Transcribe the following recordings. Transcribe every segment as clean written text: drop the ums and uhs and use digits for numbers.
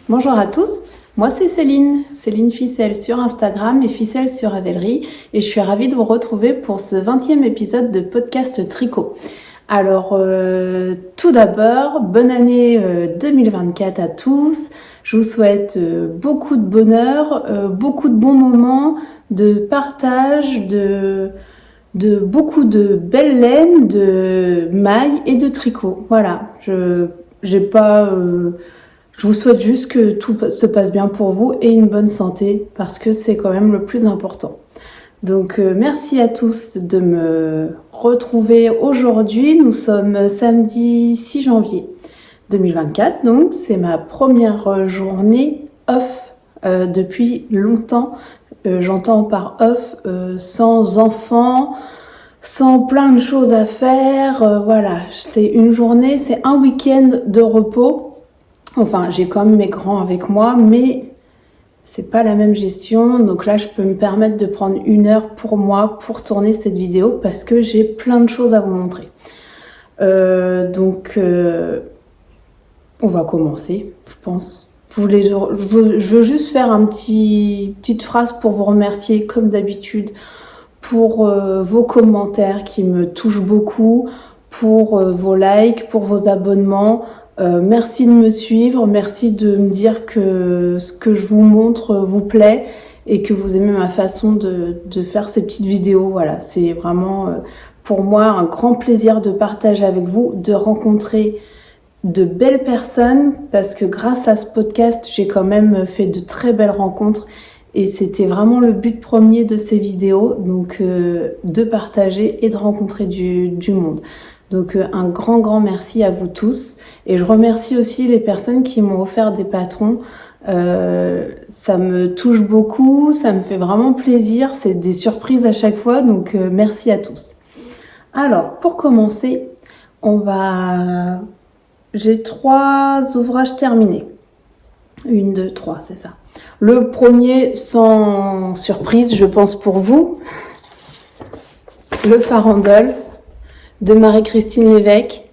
Bonjour à tous, moi c'est Céline Ficelle sur Instagram et Ficelle sur Ravelry et je suis ravie de vous retrouver pour ce 20e épisode de podcast tricot. Alors tout d'abord, bonne année 2024 à tous, je vous souhaite beaucoup de bonheur, beaucoup de bons moments, de partage, de beaucoup de belles laines, de mailles et de tricot. Voilà, je vous souhaite juste que tout se passe bien pour vous et une bonne santé parce que c'est quand même le plus important. Donc merci à tous de me retrouver aujourd'hui. Nous sommes samedi 6 janvier 2024, donc c'est ma première journée off depuis longtemps. J'entends par off sans enfants, sans plein de choses à faire. Voilà, c'est une journée, c'est un week-end de repos. Enfin, j'ai quand même mes grands avec moi, mais c'est pas la même gestion. Donc là, je peux me permettre de prendre 1 heure pour moi pour tourner cette vidéo parce que j'ai plein de choses à vous montrer. On va commencer, je pense. Je veux juste faire petite phrase pour vous remercier comme d'habitude pour vos commentaires qui me touchent beaucoup, pour vos likes, pour vos abonnements. Merci de me suivre, merci de me dire que ce que je vous montre vous plaît et que vous aimez ma façon de faire ces petites vidéos. Voilà, c'est vraiment pour moi un grand plaisir de partager avec vous, de rencontrer de belles personnes parce que grâce à ce podcast, j'ai quand même fait de très belles rencontres et c'était vraiment le but premier de ces vidéos, donc de partager et de rencontrer du monde. Donc un grand merci à vous tous et je remercie aussi les personnes qui m'ont offert des patrons. Ça me touche beaucoup, ça me fait vraiment plaisir, c'est des surprises à chaque fois, donc merci à tous. Alors pour commencer, j'ai 3 ouvrages terminés. 1, 2, 3, c'est ça. Le premier, sans surprise, je pense pour vous, le farandole de Marie-Christine Lévesque,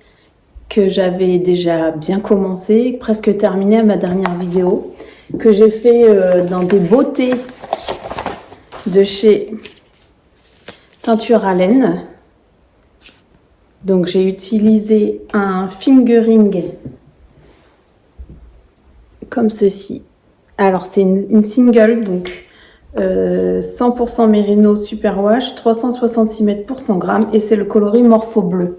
que j'avais déjà bien commencé, presque terminé à ma dernière vidéo, que j'ai fait dans des beautés de chez Teinture à laine. Donc j'ai utilisé un fingering comme ceci. Alors c'est une single, donc 100% mérino superwash, 366 mètres pour 100 grammes et c'est le coloris Morpho Bleu.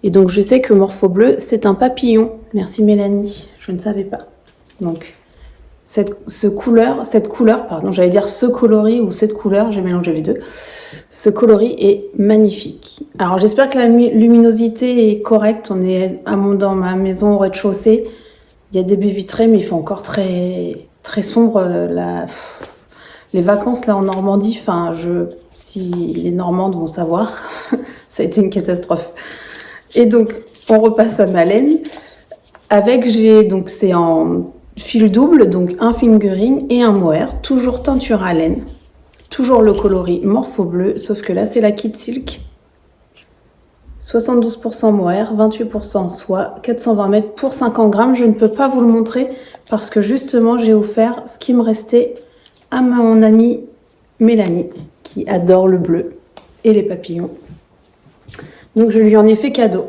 Et donc je sais que Morpho Bleu c'est un papillon. Merci Mélanie, je ne savais pas. Donc cette couleur, j'allais dire ce coloris ou cette couleur, j'ai mélangé les deux. Ce coloris est magnifique. Alors j'espère que la luminosité est correcte. On est dans ma maison au rez-de-chaussée. Il y a des baies vitrées, mais il fait encore très très sombre. Les vacances là en Normandie, si les Normandes vont savoir, ça a été une catastrophe. Et donc on repasse à ma laine. Donc c'est en fil double, donc un fingering et un mohair, toujours teinture à laine. Toujours le coloris Morpho Bleu, sauf que là c'est la Kid Silk. 72% mohair, 28% soie, 420 mètres pour 50 grammes. Je ne peux pas vous le montrer parce que justement j'ai offert ce qui me restait à mon amie Mélanie qui adore le bleu et les papillons. Donc je lui en ai fait cadeau.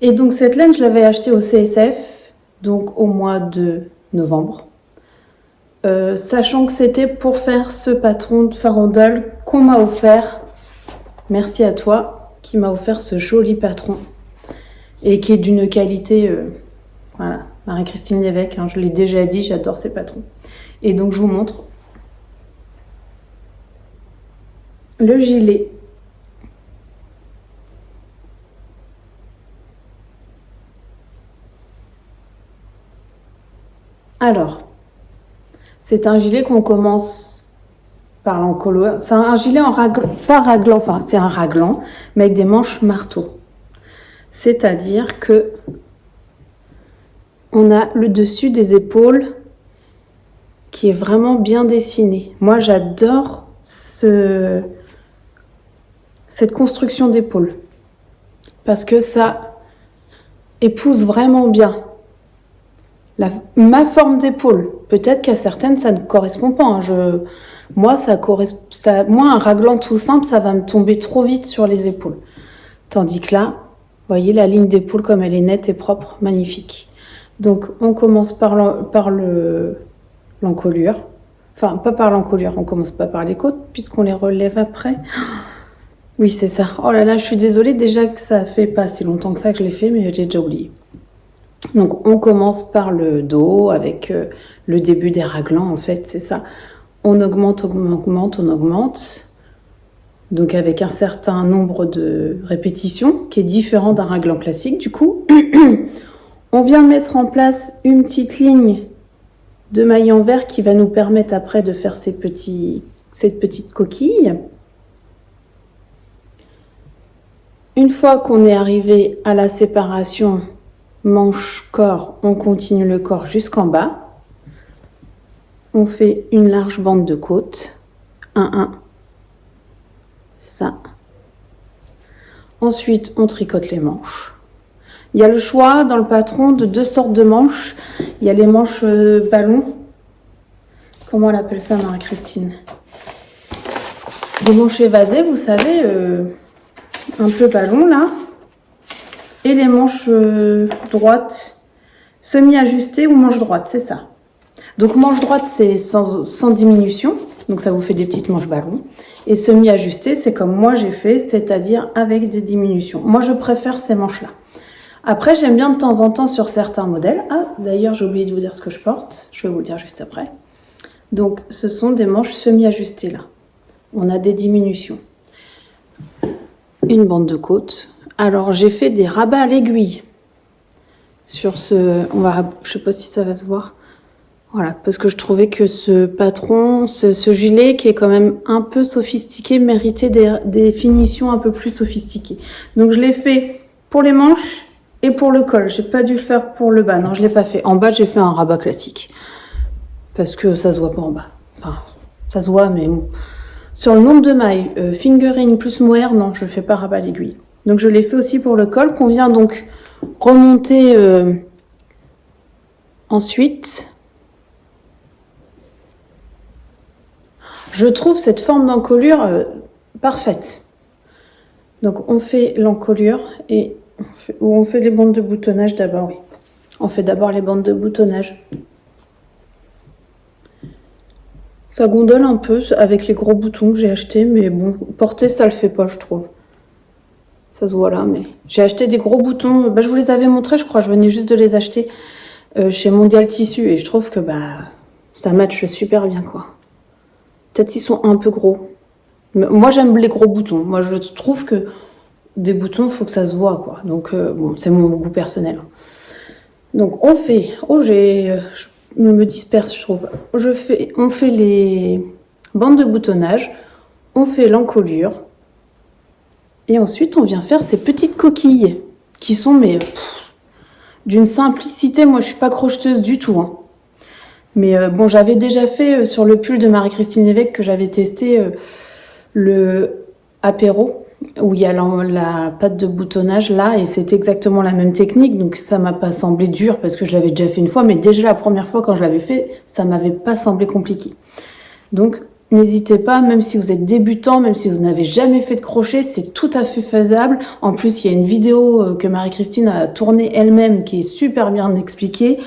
Et donc cette laine je l'avais achetée au CSF, donc au mois de novembre. Sachant que c'était pour faire ce patron de farandole qu'on m'a offert. Merci à toi qui m'a offert ce joli patron et qui est d'une qualité, voilà, Marie-Christine Lévesque, je l'ai déjà dit, j'adore ces patrons. Et donc je vous montre le gilet. Alors, c'est un gilet qu'on commence par l'encolure. C'est un gilet pas raglan, enfin c'est un raglan, mais avec des manches marteau. C'est-à-dire que on a le dessus des épaules qui est vraiment bien dessiné. Moi j'adore cette construction d'épaule parce que ça épouse vraiment bien ma forme d'épaule. Peut-être qu'à certaines, ça ne correspond pas. Hein. Moi, moi, un raglan tout simple, ça va me tomber trop vite sur les épaules. Tandis que là, vous voyez la ligne d'épaule comme elle est nette et propre, magnifique. Donc, on commence par l'encolure. Enfin, pas par l'encolure, on commence pas par les côtes, puisqu'on les relève après. Oui, c'est ça. Oh là là, je suis désolée déjà que ça fait pas si longtemps que ça que je l'ai fait, mais j'ai déjà oublié. Donc, on commence par le dos avec le début des raglans, en fait, c'est ça. On augmente, on augmente. Donc, avec un certain nombre de répétitions, qui est différent d'un raglan classique, du coup. On vient mettre en place une petite ligne de maille en vert qui va nous permettre après de faire cette petite coquille. Une fois qu'on est arrivé à la séparation manche-corps, on continue le corps jusqu'en bas. On fait une large bande de côte. 1, ça. Ensuite, on tricote les manches. Il y a le choix dans le patron de 2 sortes de manches. Il y a les manches ballon. Comment on appelle ça, Marie-Christine? Des manches évasées, vous savez, un peu ballon là. Et les manches droites, semi-ajustées ou manches droites, c'est ça. Donc manche droite, c'est sans diminution. Donc ça vous fait des petites manches ballon. Et semi-ajustées, c'est comme moi j'ai fait, c'est-à-dire avec des diminutions. Moi, je préfère ces manches-là. Après, j'aime bien de temps en temps sur certains modèles. Ah, d'ailleurs, j'ai oublié de vous dire ce que je porte. Je vais vous le dire juste après. Donc, ce sont des manches semi-ajustées là. On a des diminutions. Une bande de côte. Alors, j'ai fait des rabats à l'aiguille. Sur ce... je sais pas si ça va se voir. Voilà, parce que je trouvais que ce patron, ce gilet qui est quand même un peu sophistiqué, méritait des finitions un peu plus sophistiquées. Donc, je l'ai fait pour les manches et pour le col. J'ai pas dû le faire pour le bas. Non, je l'ai pas fait. En bas, j'ai fait un rabat classique. Parce que ça se voit pas en bas. Enfin, ça se voit, mais bon. Sur le nombre de mailles, fingering plus mohair, non, je fais pas rabat à l'aiguille. Donc, je l'ai fait aussi pour le col, qu'on vient donc remonter ensuite. Je trouve cette forme d'encolure parfaite. Donc, on fait l'encolure et on fait les bandes de boutonnage d'abord, oui. On fait d'abord les bandes de boutonnage. Ça gondole un peu avec les gros boutons que j'ai achetés, mais bon, porter ça le fait pas, je trouve. Ça se voit là, mais j'ai acheté des gros boutons. Je vous les avais montrés, je crois. Je venais juste de les acheter chez Mondial Tissu et je trouve que ça matche super bien, quoi. Peut-être ils sont un peu gros. Mais moi, j'aime les gros boutons. Moi, je trouve que des boutons, il faut que ça se voit, quoi. Donc, bon, c'est mon goût personnel. Donc, on fait... Oh, je me disperse, je trouve. On fait les bandes de boutonnage. On fait l'encolure. Et ensuite, on vient faire ces petites coquilles qui sont, d'une simplicité. Moi, je suis pas crocheteuse du tout, hein. Mais bon, j'avais déjà fait sur le pull de Marie-Christine Lévesque que j'avais testé le apéro où il y a la patte de boutonnage là et c'est exactement la même technique. Donc ça m'a pas semblé dur parce que je l'avais déjà fait une fois. Mais déjà la première fois quand je l'avais fait, ça m'avait pas semblé compliqué. Donc n'hésitez pas, même si vous êtes débutant, même si vous n'avez jamais fait de crochet, c'est tout à fait faisable. En plus, il y a une vidéo que Marie-Christine a tournée elle-même qui est super bien expliquée.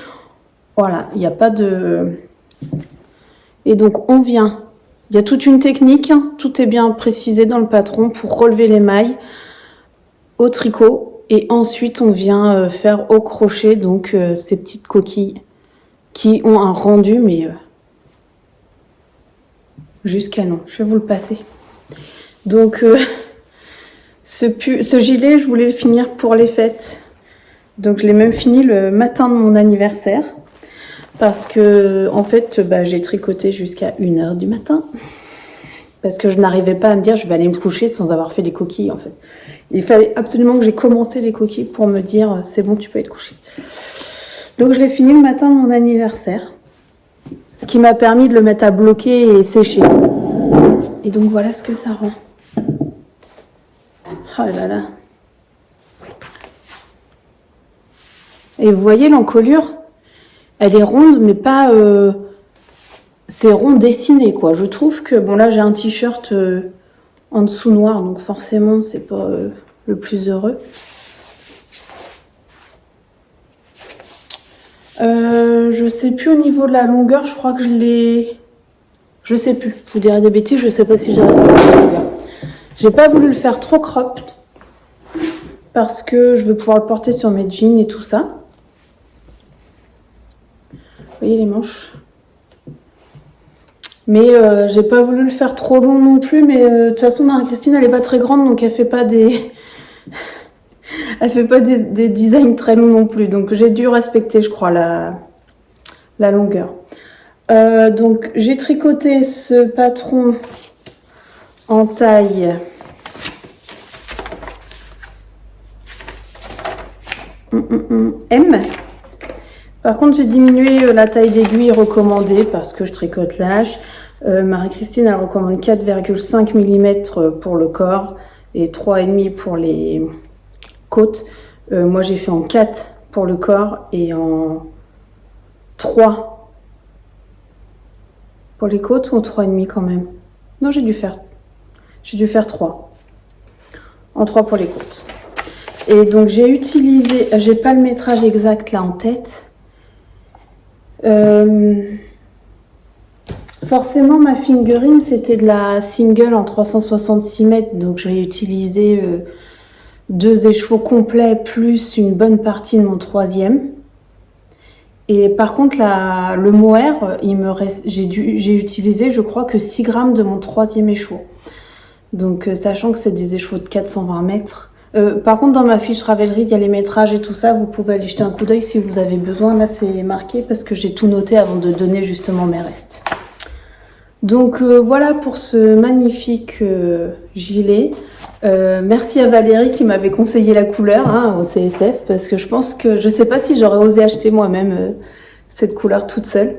Voilà, il n'y a pas de... Et donc, on vient... Il y a toute une technique, hein, tout est bien précisé dans le patron pour relever les mailles au tricot. Et ensuite, on vient faire au crochet, donc ces petites coquilles qui ont un rendu, mais jusqu'à non. Je vais vous le passer. Donc, ce gilet, je voulais le finir pour les fêtes. Donc, je l'ai même fini le matin de mon anniversaire. Parce que, en fait, j'ai tricoté jusqu'à 1h du matin. Parce que je n'arrivais pas à me dire, je vais aller me coucher sans avoir fait les coquilles, en fait. Il fallait absolument que j'ai commencé les coquilles pour me dire, c'est bon, tu peux être couché. Donc, je l'ai fini le matin de mon anniversaire. Ce qui m'a permis de le mettre à bloquer et sécher. Et donc, voilà ce que ça rend. Oh là là. Et vous voyez l'encolure ? Elle est ronde, mais pas... c'est rond dessiné, quoi. Je trouve que... Bon, là, j'ai un t-shirt en dessous noir, donc forcément, c'est pas le plus heureux. Je sais plus au niveau de la longueur, je crois que je l'ai... Je sais plus, je vous dirais des bêtises, je sais pas si j'ai respecté la longueur. J'ai pas voulu le faire trop cropped, parce que je veux pouvoir le porter sur mes jeans et tout ça. Vous voyez les manches? Mais j'ai pas voulu le faire trop long non plus, mais de toute façon Marie-Christine elle est pas très grande, donc elle fait pas des... elle fait pas des designs très longs non plus, donc j'ai dû respecter je crois la longueur. Donc j'ai tricoté ce patron en taille M. Par contre j'ai diminué la taille d'aiguille recommandée parce que je tricote l'âge. Marie-Christine elle recommande 4,5 mm pour le corps et 3,5 pour les côtes. Moi j'ai fait en 4 pour le corps et en 3 pour les côtes, ou en 3,5 quand même. Non, j'ai dû faire 3. En 3 pour les côtes. Et donc j'ai utilisé, j'ai pas le métrage exact là en tête. Forcément ma fingering c'était de la single en 366 mètres, donc j'ai utilisé 2 écheveaux complets plus une bonne partie de mon 3e. Et par contre le mohair, il me reste, j'ai utilisé je crois que 6 grammes de mon 3e écheveau. Donc sachant que c'est des écheveaux de 420 mètres. Par contre dans ma fiche Ravelry il y a les métrages et tout ça, vous pouvez aller jeter un coup d'œil si vous avez besoin. Là c'est marqué parce que j'ai tout noté avant de donner justement mes restes. Donc voilà pour ce magnifique gilet. Merci à Valérie qui m'avait conseillé la couleur au CSF, parce que je pense que je sais pas si j'aurais osé acheter moi-même cette couleur toute seule.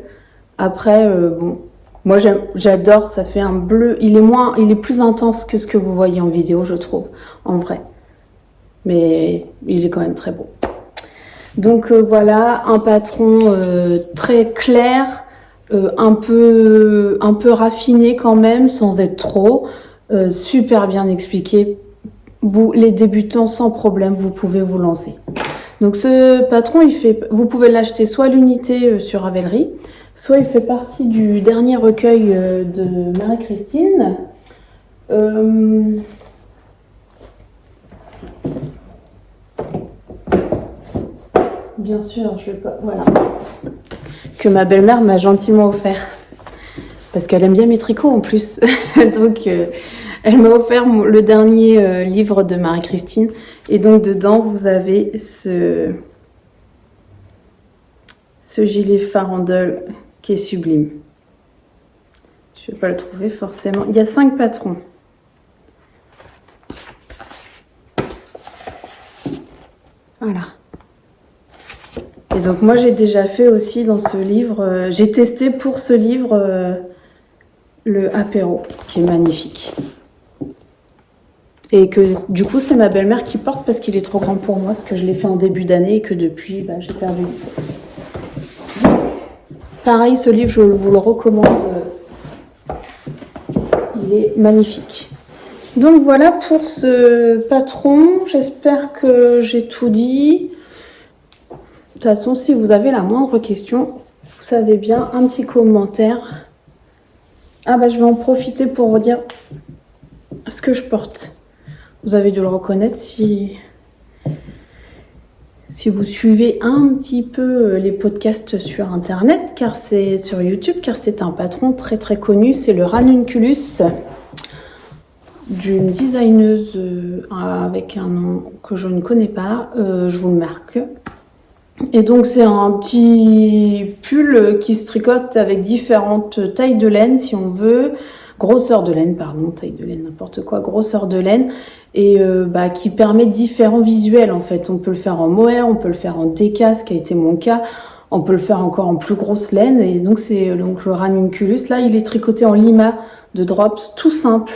Après bon, moi j'adore, ça fait un bleu, il est plus intense que ce que vous voyez en vidéo je trouve, en vrai. Mais il est quand même très beau. Donc voilà, un patron très clair, un peu raffiné quand même, sans être trop, super bien expliqué. Les débutants sans problème, vous pouvez vous lancer. Donc ce patron, vous pouvez l'acheter soit à l'unité sur Ravelry, soit il fait partie du dernier recueil de Marie-Christine. Bien sûr, je vais pas... Voilà. Que ma belle-mère m'a gentiment offert. Parce qu'elle aime bien mes tricots en plus. Donc, elle m'a offert le dernier livre de Marie-Christine. Et donc, dedans, vous avez ce gilet farandole qui est sublime. Je ne vais pas le trouver forcément. Il y a 5 patrons. Voilà. Et donc moi j'ai déjà fait aussi dans ce livre, j'ai testé pour ce livre le apéro qui est magnifique. Et que du coup c'est ma belle-mère qui porte parce qu'il est trop grand pour moi, parce que je l'ai fait en début d'année et que depuis j'ai perdu. Pareil, ce livre je vous le recommande, il est magnifique. Donc voilà pour ce patron, j'espère que j'ai tout dit. De toute façon, si vous avez la moindre question, vous savez bien, un petit commentaire. Ah bah je vais en profiter pour vous dire ce que je porte. Vous avez dû le reconnaître si vous suivez un petit peu les podcasts sur internet, car c'est sur YouTube, car c'est un patron très très connu, c'est le Ranunculus d'une designeuse avec un nom que je ne connais pas, je vous le marque. Et donc c'est un petit pull qui se tricote avec différentes tailles de laine si on veut, grosseur de laine, pardon, taille de laine, n'importe quoi, grosseur de laine, et qui permet différents visuels en fait. On peut le faire en mohair, on peut le faire en déca, ce qui a été mon cas, on peut le faire encore en plus grosse laine, et donc c'est donc le Ranunculus. Là il est tricoté en lima de drops, tout simple.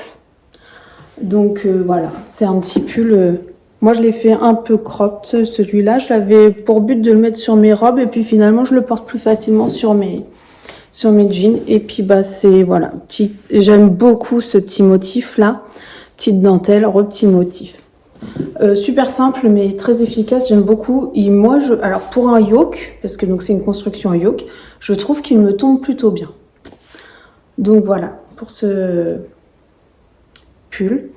Donc voilà, c'est un petit pull Moi, je l'ai fait un peu cropped, celui-là. Je l'avais pour but de le mettre sur mes robes et puis finalement, je le porte plus facilement sur mes jeans. Et puis, bah, c'est, voilà, j'aime beaucoup ce petit motif-là. Petite dentelle, petit motif. Super simple, mais très efficace. J'aime beaucoup. Et moi, alors, pour un yoke, parce que donc c'est une construction yoke, je trouve qu'il me tombe plutôt bien. Donc, voilà, pour ce pull.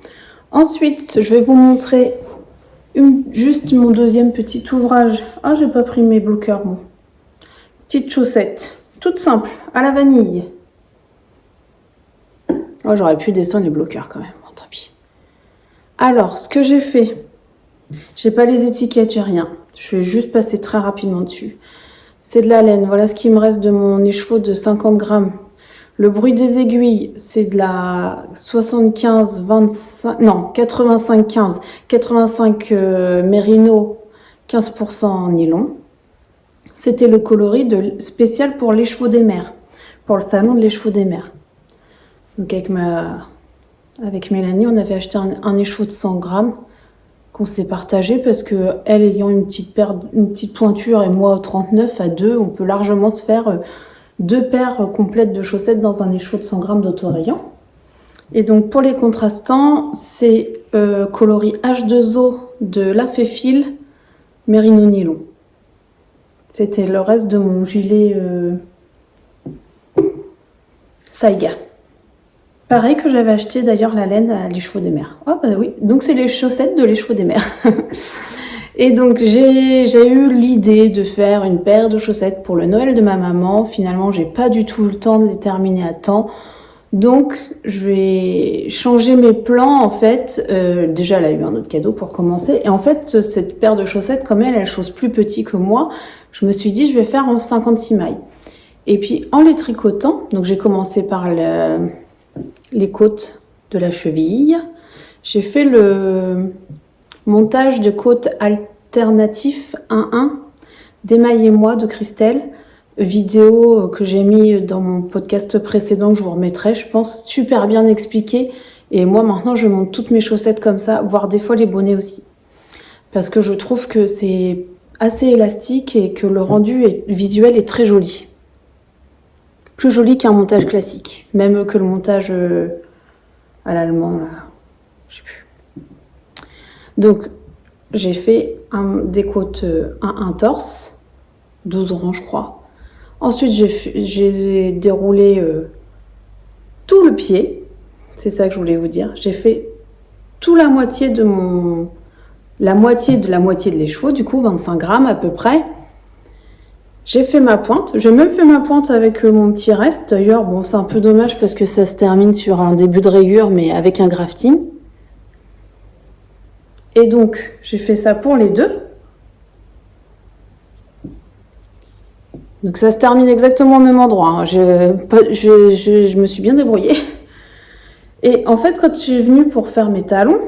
Ensuite, je vais vous montrer juste mon deuxième petit ouvrage. Ah, j'ai pas pris mes bloqueurs, bon. Petite chaussette, toute simple, à la vanille. Oh, j'aurais pu descendre les bloqueurs quand même, bon, tant pis. Alors, ce que j'ai fait, j'ai pas les étiquettes, j'ai rien. Je vais juste passer très rapidement dessus. C'est de la laine, voilà ce qui me reste de mon écheveau de 50 grammes. Le bruit des aiguilles, c'est de la 85-15, 85 Merino, 15% en nylon. C'était le coloris spécial pour l'écheveau des mers, pour le salon de l'écheveau des mers. Donc avec Mélanie, on avait acheté un écheveau de 100 grammes qu'on s'est partagé parce que elle ayant une petite pointure et moi 39 à 2, on peut largement se faire 2 paires complètes de chaussettes dans un écheveau de 100 grammes d'autorayant. Et donc pour les contrastants, c'est coloris H2O de La Féfile Merino Nylon. C'était le reste de mon gilet Saiga. Pareil que j'avais acheté d'ailleurs la laine à l'écheveau des mers. Ah bah oui, donc c'est les chaussettes de l'écheveau des mers. Et donc j'ai eu l'idée de faire une paire de chaussettes pour le Noël de ma maman. Finalement, j'ai pas du tout le temps de les terminer à temps. Donc je vais changer mes plans en fait. Déjà, elle a eu un autre cadeau pour commencer. Et en fait, cette paire de chaussettes, comme elle chose plus petit que moi, je me suis dit je vais faire en 56 mailles. Et puis en les tricotant, donc j'ai commencé par les côtes de la cheville. J'ai fait le montage de côtes alternatif 1-1 d'Émaillez-moi de Christelle, vidéo que j'ai mis dans mon podcast précédent que je vous remettrai, je pense, super bien expliqué. Et moi maintenant je monte toutes mes chaussettes comme ça, voire des fois les bonnets aussi, parce que je trouve que c'est assez élastique et que le rendu visuel est très joli, plus joli qu'un montage classique, même que le montage à l'allemand là, je sais plus. Donc j'ai fait des côtes un torse, 12 rangs je crois. Ensuite j'ai déroulé tout le pied, c'est ça que je voulais vous dire. J'ai fait tout la moitié de la moitié de l'écheveau, du coup 25 grammes à peu près. J'ai fait ma pointe, j'ai même fait ma pointe avec mon petit reste. D'ailleurs, bon, c'est un peu dommage parce que ça se termine sur un début de rayure, mais avec un grafting. Et donc, j'ai fait ça pour les deux. Donc ça se termine exactement au même endroit, hein. Je me suis bien débrouillée. Et en fait, quand je suis venue pour faire mes talons,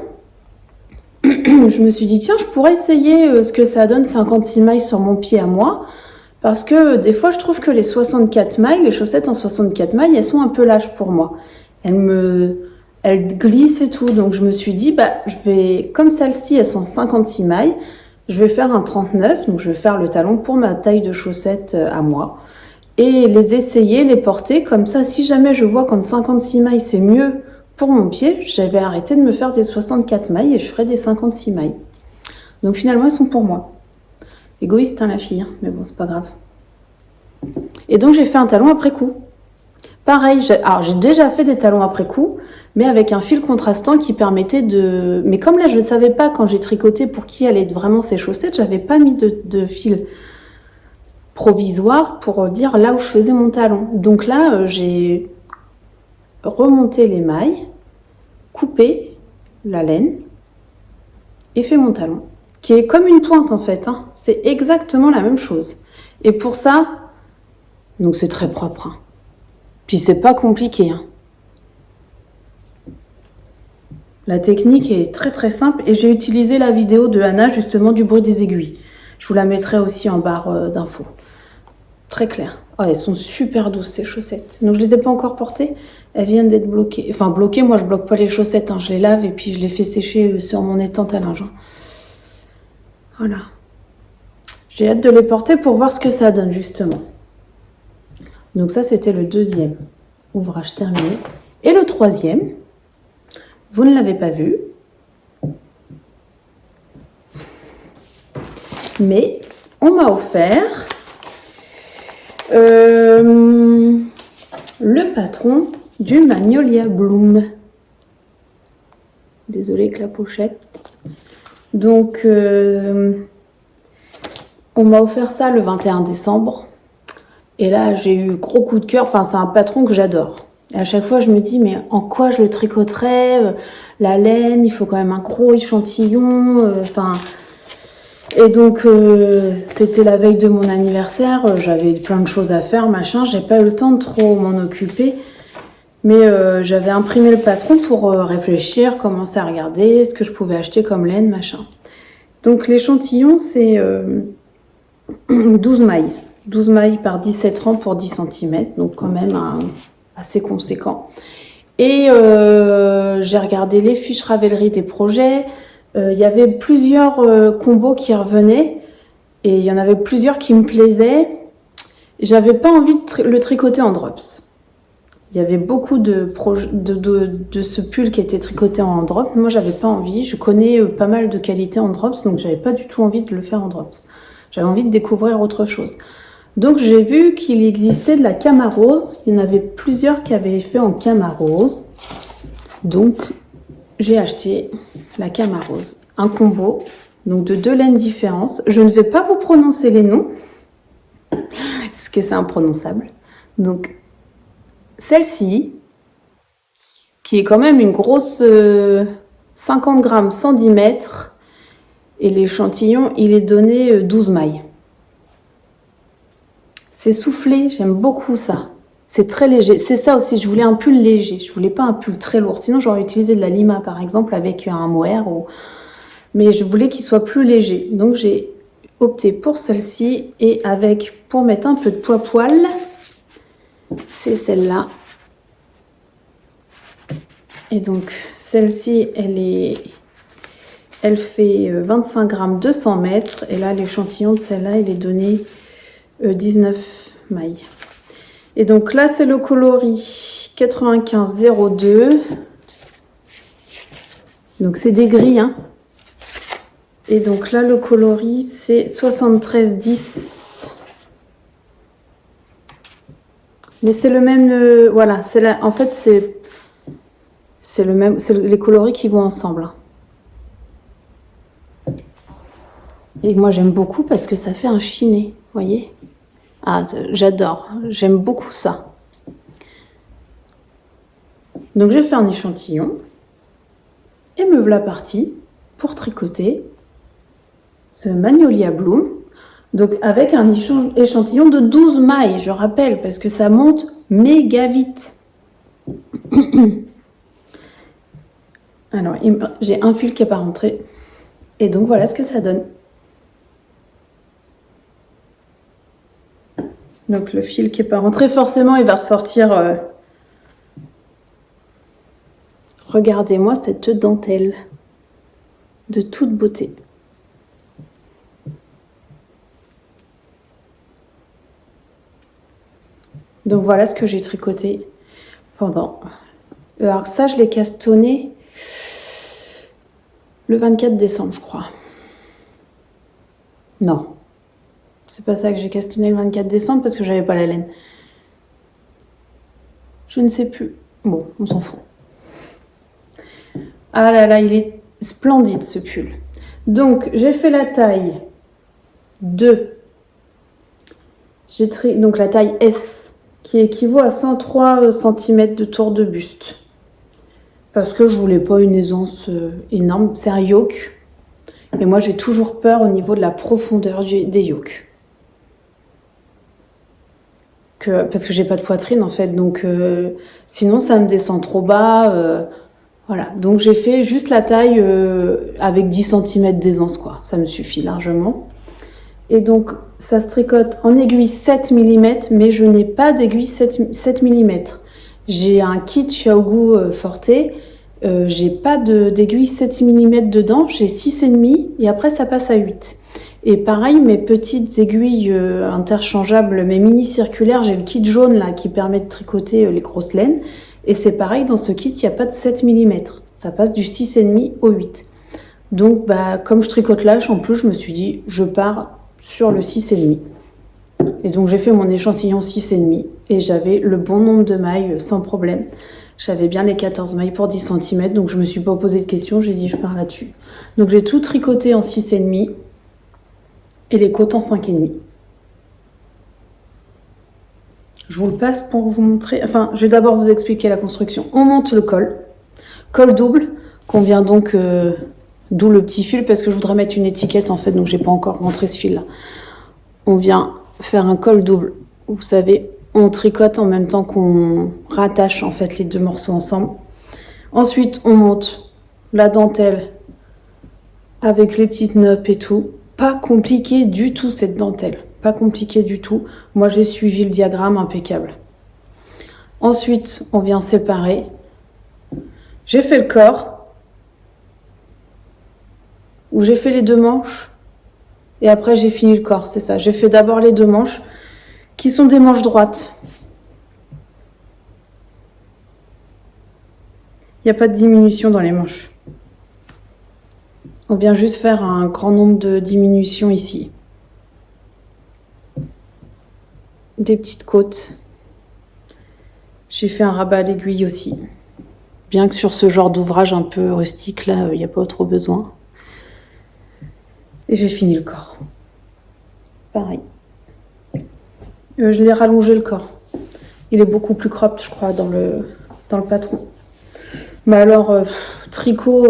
je me suis dit, tiens, je pourrais essayer ce que ça donne 56 mailles sur mon pied à moi. Parce que des fois, je trouve que les 64 mailles, les chaussettes en 64 mailles, elles sont un peu lâches pour moi. Elles glissent et tout. Donc, je me suis dit, bah, comme celles-ci, elles sont 56 mailles, je vais faire un 39. Donc, je vais faire le talon pour ma taille de chaussettes à moi. Et les essayer, les porter. Comme ça, si jamais je vois qu'en 56 mailles, c'est mieux pour mon pied, j'avais arrêté de me faire des 64 mailles et je ferai des 56 mailles. Donc, finalement, elles sont pour moi. Égoïste, hein, la fille, hein, mais bon, c'est pas grave. Et donc, j'ai fait un talon après coup. Pareil, j'ai déjà fait des talons après coup, mais avec un fil contrastant qui permettait de... Mais comme là, je ne savais pas quand j'ai tricoté pour qui allaient être vraiment ces chaussettes, j'avais pas mis de fil provisoire pour dire là où je faisais mon talon. Donc là, j'ai remonté les mailles, coupé la laine et fait mon talon, qui est comme une pointe en fait, hein. C'est exactement la même chose. Et pour ça, donc c'est très propre, hein. Puis c'est pas compliqué, hein. La technique est très très simple et j'ai utilisé la vidéo de Anna justement du bruit des aiguilles. Je vous la mettrai aussi en barre d'infos. Très clair. Oh, elles sont super douces ces chaussettes. Donc je les ai pas encore portées, elles viennent d'être bloquées. Enfin bloquées, moi je bloque pas les chaussettes, hein. Je les lave et puis je les fais sécher sur mon étante à linge, hein. Voilà. J'ai hâte de les porter pour voir ce que ça donne, justement. Donc ça, c'était le deuxième ouvrage terminé. Et le troisième, vous ne l'avez pas vu, mais on m'a offert le patron du Magnolia Bloom. Désolée avec la pochette. Donc, on m'a offert ça le 21 décembre. Et là, j'ai eu gros coup de cœur. Enfin, c'est un patron que j'adore. Et à chaque fois, je me dis, mais en quoi je le tricoterais? La laine, il faut quand même un gros échantillon. Enfin... Et donc, c'était la veille de mon anniversaire. J'avais plein de choses à faire, machin. J'ai pas eu le temps de trop m'en occuper. Mais j'avais imprimé le patron pour réfléchir, commencer à regarder ce que je pouvais acheter comme laine, machin. Donc, l'échantillon, c'est 12 mailles. 12 mailles par 17 rangs pour 10 cm. Donc, quand même assez conséquent. Et j'ai regardé les fiches Ravelry des projets. Il y avait plusieurs combos qui revenaient. Et il y en avait plusieurs qui me plaisaient. J'avais pas envie de le tricoter en drops. Il y avait beaucoup de ce pull qui était tricoté en drop. Moi, j'avais pas envie. Je connais pas mal de qualités en drops, donc j'avais pas du tout envie de le faire en drops. J'avais envie de découvrir autre chose. Donc, j'ai vu qu'il existait de la camarose. Il y en avait plusieurs qui avaient fait en camarose. Donc, j'ai acheté la camarose. Un combo, donc de 2 laines différentes. Je ne vais pas vous prononcer les noms, parce que c'est imprononçable. Donc, celle-ci, qui est quand même une grosse 50 grammes, 110 mètres. Et l'échantillon, il est donné 12 mailles. C'est soufflé, j'aime beaucoup ça. C'est très léger. C'est ça aussi, je voulais un pull léger. Je voulais pas un pull très lourd. Sinon, j'aurais utilisé de la Lima, par exemple, avec un mohair. Mais je voulais qu'il soit plus léger. Donc, j'ai opté pour celle-ci. Et avec, pour mettre un peu de poil, c'est celle-là. Et donc, celle-ci, elle fait 25 grammes, 200 mètres. Et là, l'échantillon de celle-là, il est donné 19 mailles. Et donc là, c'est le coloris 9502. Donc, c'est des gris, hein. Et donc là, le coloris, c'est 7310. Mais c'est le même... voilà, en fait, c'est le même... C'est les coloris qui vont ensemble. Et moi, j'aime beaucoup parce que ça fait un chiné, vous voyez? Ah, j'adore. J'aime beaucoup ça. Donc, j'ai fait un échantillon. Et me voilà partie pour tricoter ce Magnolia Bloom. Donc, avec un échantillon de 12 mailles, je rappelle, parce que ça monte méga vite. Alors, j'ai un fil qui n'est pas rentré. Et donc, voilà ce que ça donne. Donc, le fil qui n'est pas rentré, forcément, il va ressortir. Regardez-moi cette dentelle de toute beauté. Donc, voilà ce que j'ai tricoté pendant. Alors, ça, je l'ai castonné le 24 décembre, je crois. Non. C'est pas ça que j'ai castonné le 24 décembre parce que j'avais pas la laine. Je ne sais plus. Bon, on s'en fout. Ah là là, il est splendide ce pull. Donc, j'ai fait la taille 2. Donc la taille S qui équivaut à 103 cm de tour de buste. Parce que je voulais pas une aisance énorme. C'est un yoke. Et moi, j'ai toujours peur au niveau de la profondeur des yokes. Parce que j'ai pas de poitrine en fait, donc sinon ça me descend trop bas. Voilà, donc j'ai fait juste la taille avec 10 cm d'aisance, quoi. Ça me suffit largement. Et donc ça se tricote en aiguille 7 mm, mais je n'ai pas d'aiguille 7 mm. J'ai un kit Xiaogu Forte, j'ai pas d'aiguille 7 mm dedans, j'ai 6,5 et après ça passe à 8. Et pareil, mes petites aiguilles interchangeables, mes mini circulaires, j'ai le kit jaune là qui permet de tricoter les grosses laines. Et c'est pareil, dans ce kit, il n'y a pas de 7 mm. Ça passe du 6,5 au 8. Donc, comme je tricote lâche, en plus, je me suis dit, je pars sur le 6,5. Et donc, j'ai fait mon échantillon 6,5 et j'avais le bon nombre de mailles sans problème. J'avais bien les 14 mailles pour 10 cm, donc je me suis pas posé de questions, j'ai dit, je pars là-dessus. Donc, j'ai tout tricoté en 6,5 et les côtes en 5,5. Je vous le passe pour vous montrer. Enfin, je vais d'abord vous expliquer la construction. On monte le col double, qu'on vient donc, d'où le petit fil, parce que je voudrais mettre une étiquette en fait, donc j'ai pas encore montré ce fil là. On vient faire un col double. Vous savez, on tricote en même temps qu'on rattache en fait les deux morceaux ensemble. Ensuite, on monte la dentelle avec les petites noppes et tout. Pas compliqué du tout cette dentelle. Pas compliqué du tout. Moi, j'ai suivi le diagramme impeccable. Ensuite, on vient séparer. J'ai fait le corps, où j'ai fait les deux manches, et après j'ai fini le corps, c'est ça. J'ai fait d'abord les deux manches, qui sont des manches droites. Il n'y a pas de diminution dans les manches. On vient juste faire un grand nombre de diminutions ici. Des petites côtes. J'ai fait un rabat à l'aiguille aussi. Bien que sur ce genre d'ouvrage un peu rustique, là, il n'y a pas trop besoin. Et j'ai fini le corps. Pareil. Je l'ai rallongé le corps. Il est beaucoup plus cropped, je crois, dans le patron. Mais alors, tricot,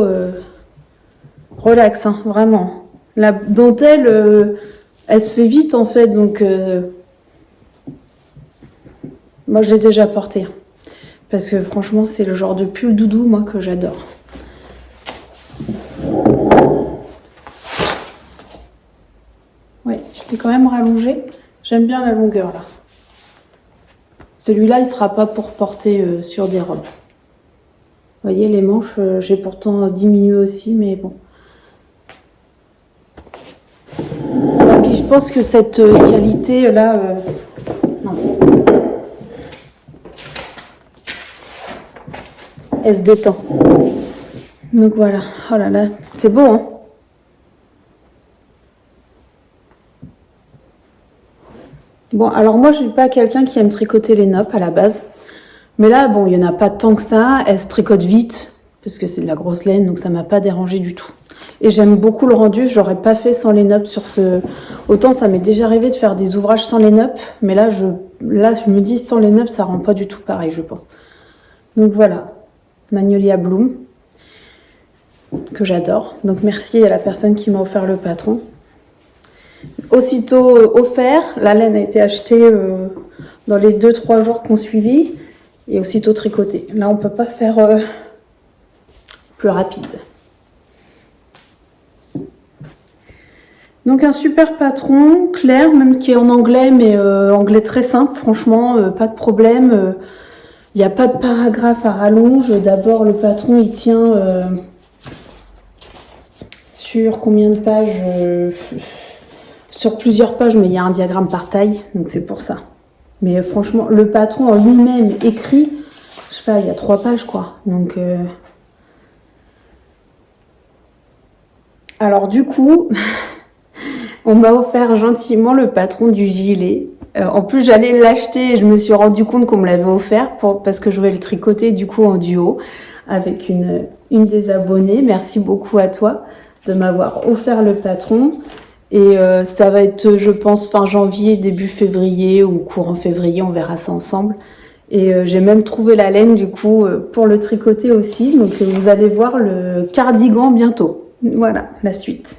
relax, hein, vraiment. La dentelle, elle se fait vite, en fait, donc... moi, je l'ai déjà porté. Parce que franchement, c'est le genre de pull doudou, moi, que j'adore. Ouais, je l'ai quand même rallongé. J'aime bien la longueur, là. Celui-là, il sera pas pour porter sur des robes. Vous voyez, les manches, j'ai pourtant diminué aussi, mais bon. Et puis, je pense que cette qualité-là... elle se détend. Donc voilà. Oh là là, c'est beau, hein? Bon, alors moi, je suis pas quelqu'un qui aime tricoter les noppes à la base. Mais là, bon, il y en a pas tant que ça. Elle se tricote vite, parce que c'est de la grosse laine, donc ça m'a pas dérangé du tout. Et j'aime beaucoup le rendu. Je l'aurais pas fait sans les noppes sur ce... Autant ça m'est déjà arrivé de faire des ouvrages sans les noppes, mais là, je me dis, sans les noppes, ça rend pas du tout pareil, je pense. Donc voilà. Magnolia Bloom, que j'adore. Donc merci à la personne qui m'a offert le patron. Aussitôt offert, la laine a été achetée dans les 2-3 jours qu'on suivit et aussitôt tricotée. Là, on peut pas faire plus rapide. Donc un super patron, clair, même qui est en anglais, mais anglais très simple, franchement, pas de problème. Il n'y a pas de paragraphe à rallonge. D'abord, le patron, il tient sur combien de pages sur plusieurs pages, mais il y a un diagramme par taille, donc c'est pour ça. Mais franchement, le patron en lui-même écrit, je sais pas, il y a 3 pages, quoi. Donc, alors du coup, on m'a offert gentiment le patron du gilet. En plus, j'allais l'acheter et je me suis rendu compte qu'on me l'avait offert parce que je vais le tricoter du coup en duo avec une des abonnées. Merci beaucoup à toi de m'avoir offert le patron. Et ça va être, je pense, fin janvier, début février ou courant février, on verra ça ensemble. Et j'ai même trouvé la laine du coup pour le tricoter aussi. Donc vous allez voir le cardigan bientôt. Voilà, la suite.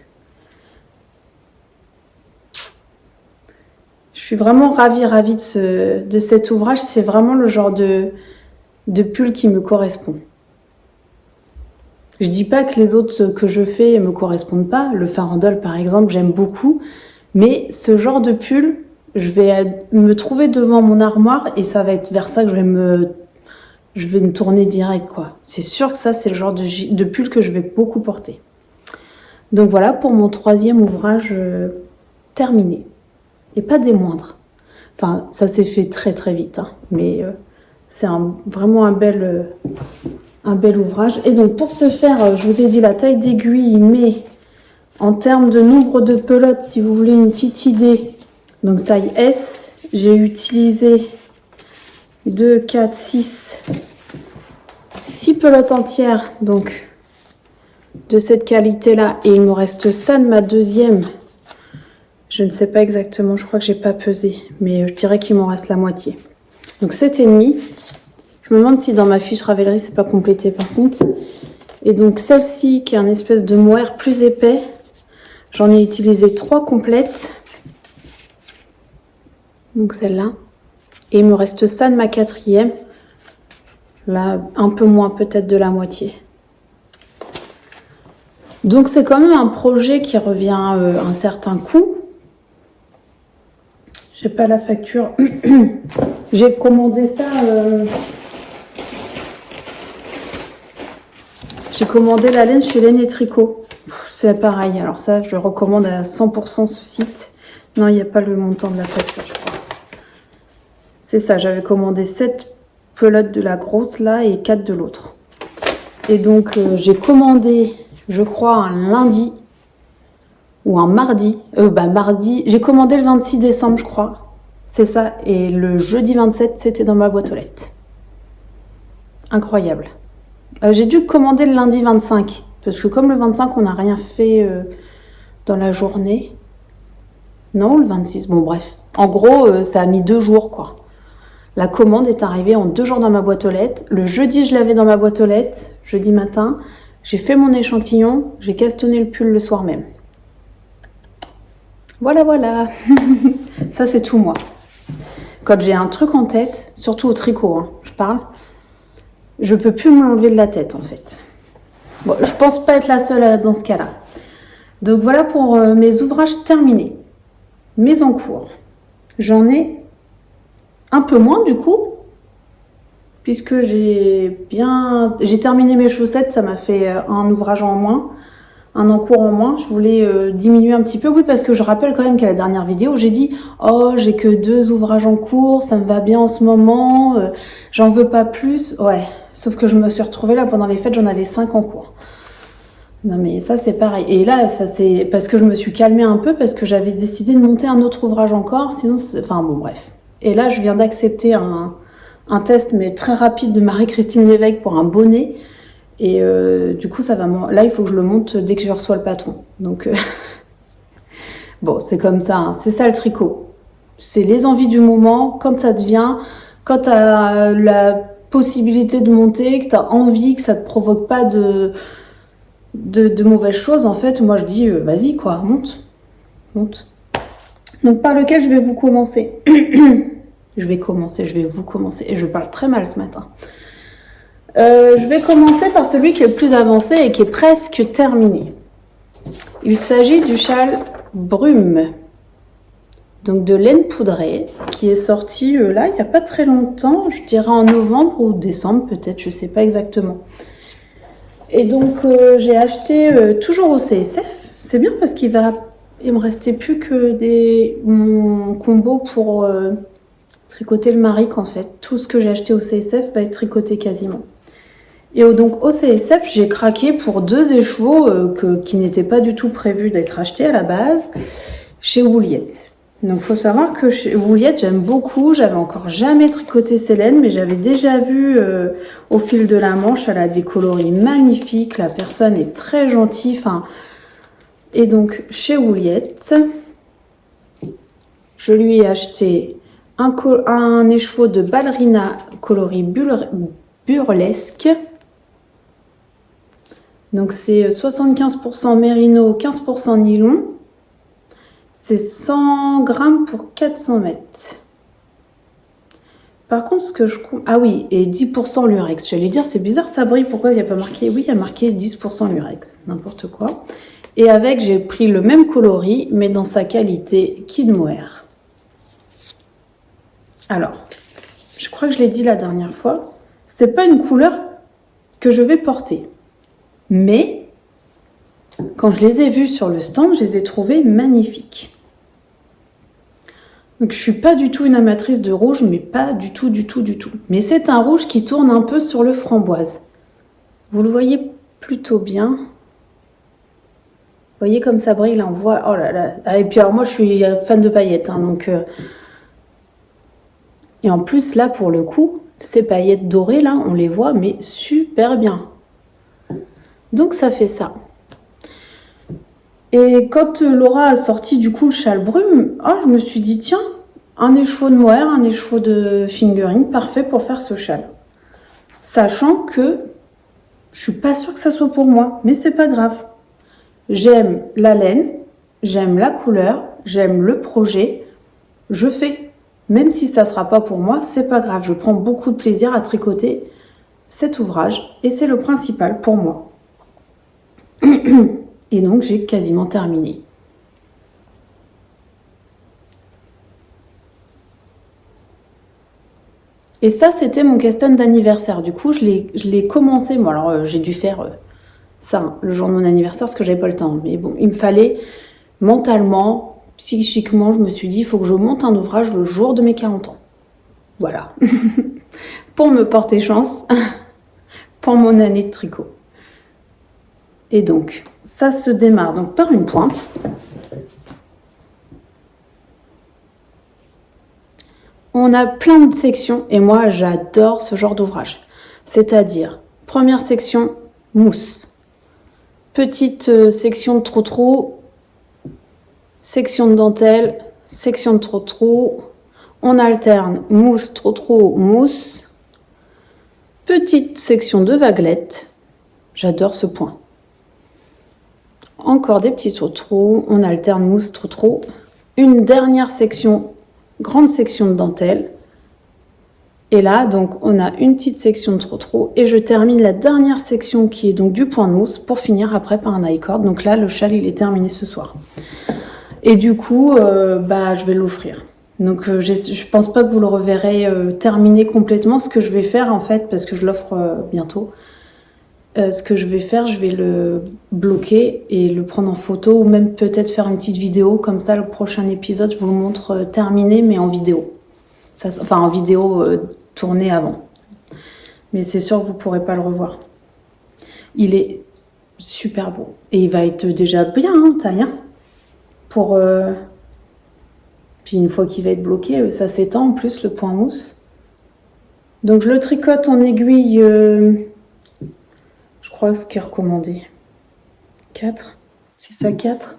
Je suis vraiment ravie de cet ouvrage. C'est vraiment le genre de pull qui me correspond. Je dis pas que les autres que je fais me correspondent pas. Le farandole, par exemple, j'aime beaucoup. Mais ce genre de pull, je vais me trouver devant mon armoire et ça va être vers ça que je vais me tourner direct, quoi. C'est sûr que ça, c'est le genre de pull que je vais beaucoup porter. Donc voilà pour mon 3e ouvrage terminés. Et pas des moindres. Enfin, ça s'est fait très très vite, hein, mais c'est vraiment un bel ouvrage. Et donc pour ce faire, je vous ai dit la taille d'aiguille, mais en termes de nombre de pelotes, si vous voulez une petite idée, donc taille S, j'ai utilisé 2, 4, 6 pelotes entières, donc de cette qualité-là. Et il me reste ça de ma deuxième. Je ne sais pas exactement, je crois que j'ai pas pesé, mais je dirais qu'il m'en reste la moitié. Donc 7,5. Je me demande si dans ma fiche Ravelry c'est pas complété par contre. Et donc celle-ci qui est un espèce de mohair plus épais, j'en ai utilisé 3 complètes. Donc celle-là. Et il me reste ça de ma quatrième. Là, un peu moins peut-être de la moitié. Donc c'est quand même un projet qui revient un certain coût. J'ai pas la facture. J'ai commandé ça. J'ai commandé la laine chez Laine et Tricot. C'est pareil. Alors ça, je recommande à 100% ce site. Non, il n'y a pas le montant de la facture, je crois. C'est ça, j'avais commandé 7 pelotes de la grosse là et 4 de l'autre. Et donc j'ai commandé, je crois, un lundi ou un mardi. Mardi, j'ai commandé le 26 décembre, je crois. C'est ça. Et le jeudi 27, c'était dans ma boîte aux lettres. Incroyable. J'ai dû commander le lundi 25. Parce que comme le 25, on n'a rien fait dans la journée. Non, le 26. Bon, bref. En gros, ça a mis 2 jours, quoi. La commande est arrivée en 2 jours dans ma boîte aux lettres. Le jeudi, je l'avais dans ma boîte aux lettres. Jeudi matin. J'ai fait mon échantillon. J'ai castonné le pull le soir même. Voilà, voilà. Ça, c'est tout moi. Quand j'ai un truc en tête, surtout au tricot, hein, je parle, je peux plus me l'enlever de la tête, en fait. Bon, je pense pas être la seule dans ce cas-là. Donc, voilà pour mes ouvrages terminés. Mes en cours. J'en ai un peu moins, du coup, puisque j'ai terminé mes chaussettes, ça m'a fait un ouvrage en moins. Un en cours en moins, je voulais diminuer un petit peu. Oui, parce que je rappelle quand même qu'à la dernière vidéo, j'ai dit « Oh, j'ai que 2 ouvrages en cours, ça me va bien en ce moment, j'en veux pas plus. » Ouais, sauf que je me suis retrouvée là, pendant les fêtes, j'en avais 5 en cours. Non mais ça c'est pareil. Et là, ça c'est parce que je me suis calmée un peu, parce que j'avais décidé de monter un autre ouvrage encore, sinon... Enfin bon, bref. Et là, je viens d'accepter un test, mais très rapide, de Marie-Christine Lévesque pour un bonnet. Et du coup, ça va. Là, il faut que je le monte dès que je reçois le patron. Donc, bon, c'est comme ça. Hein. C'est ça le tricot. C'est les envies du moment. Quand ça te vient, quand tu as la possibilité de monter, que tu as envie, que ça te provoque pas de mauvaises choses, en fait, moi je dis vas-y, quoi, monte. Donc, par lequel je vais vous commencer. Je vais vous commencer. Et je parle très mal ce matin. Je vais commencer par celui qui est le plus avancé et qui est presque terminé. Il s'agit du châle Brume, donc de laine poudrée, qui est sorti là il n'y a pas très longtemps, je dirais en novembre ou décembre peut-être, je ne sais pas exactement. Et donc j'ai acheté toujours au CSF. C'est bien parce il me restait plus que mon combo pour tricoter le Maric en fait. Tout ce que j'ai acheté au CSF va être tricoté quasiment. Et donc au CSF, j'ai craqué pour 2 écheveaux qui n'étaient pas du tout prévus d'être achetés à la base chez Woolyette. Donc il faut savoir que chez Woolyette, j'aime beaucoup. J'avais encore jamais tricoté ces laines, mais j'avais déjà vu au fil de la manche. Elle a des coloris magnifiques. La personne est très gentille. Et donc chez Woolyette, je lui ai acheté un écheveau de ballerina coloris burlesque. Donc c'est 75% mérino, 15% nylon. C'est 100 grammes pour 400 mètres. Par contre, ce que je... Ah oui, et 10% lurex. J'allais dire, c'est bizarre, ça brille. Pourquoi il n'y a pas marqué... Oui, il y a marqué 10% lurex. N'importe quoi. Et avec, j'ai pris le même coloris, mais dans sa qualité Kid Mohair. Alors, je crois que je l'ai dit la dernière fois. C'est pas une couleur que je vais porter. Mais, quand je les ai vus sur le stand, je les ai trouvés magnifiques. Donc je suis pas du tout une amatrice de rouge, mais pas du tout, du tout, du tout. Mais c'est un rouge qui tourne un peu sur le framboise. Vous le voyez plutôt bien. Vous voyez comme ça brille, là on voit, oh là là. Ah, et puis alors moi je suis fan de paillettes, hein, donc... Et en plus là pour le coup, ces paillettes dorées là, on les voit mais super bien. Donc ça fait ça. Et quand Laura a sorti du coup le châle brume, oh, je me suis dit tiens, un écheveau de mohair, un écheveau de fingering, parfait pour faire ce châle. Sachant que je suis pas sûre que ça soit pour moi, mais c'est pas grave. J'aime la laine, j'aime la couleur, j'aime le projet, je fais. Même si ça sera pas pour moi, c'est pas grave. Je prends beaucoup de plaisir à tricoter cet ouvrage et c'est le principal pour moi. Et donc j'ai quasiment terminé. Et ça, c'était mon Keston d'anniversaire. Du coup, je l'ai commencé. Bon, alors j'ai dû faire ça, hein, le jour de mon anniversaire, parce que j'avais pas le temps. Mais bon, il me fallait mentalement, psychiquement, je me suis dit, il faut que je monte un ouvrage le jour de mes 40 ans. Voilà. Pour me porter chance pour mon année de tricot. Et donc, ça se démarre donc par une pointe. On a plein de sections et moi j'adore ce genre d'ouvrage. C'est-à-dire, première section, mousse. Petite section de trou-trou, section de dentelle, section de trou-trou. On alterne mousse, trou-trou, mousse. Petite section de vaguelettes. J'adore ce point. Encore des petits trou-trous. On alterne mousse, trou-trou. Une dernière section, grande section de dentelle. Et là, donc, on a une petite section de trou-trou. Et je termine la dernière section qui est donc du point de mousse pour finir après par un high-cord. Donc là, le châle, il est terminé ce soir. Et du coup, je vais l'offrir. Donc, je pense pas que vous le reverrez terminé complètement. Ce que je vais faire, en fait, parce que je l'offre bientôt, ce que je vais faire, je vais le bloquer et le prendre en photo ou même peut-être faire une petite vidéo. Comme ça, le prochain épisode, je vous le montre terminé, mais en vidéo. Enfin, en vidéo tournée avant. Mais c'est sûr que vous pourrez pas le revoir. Il est super beau. Et il va être déjà bien, hein, taille. Hein, pour... Puis une fois qu'il va être bloqué, ça s'étend en plus, le point mousse. Donc je le tricote en aiguille... je crois ce qui est recommandé. 4. C'est ça, 4.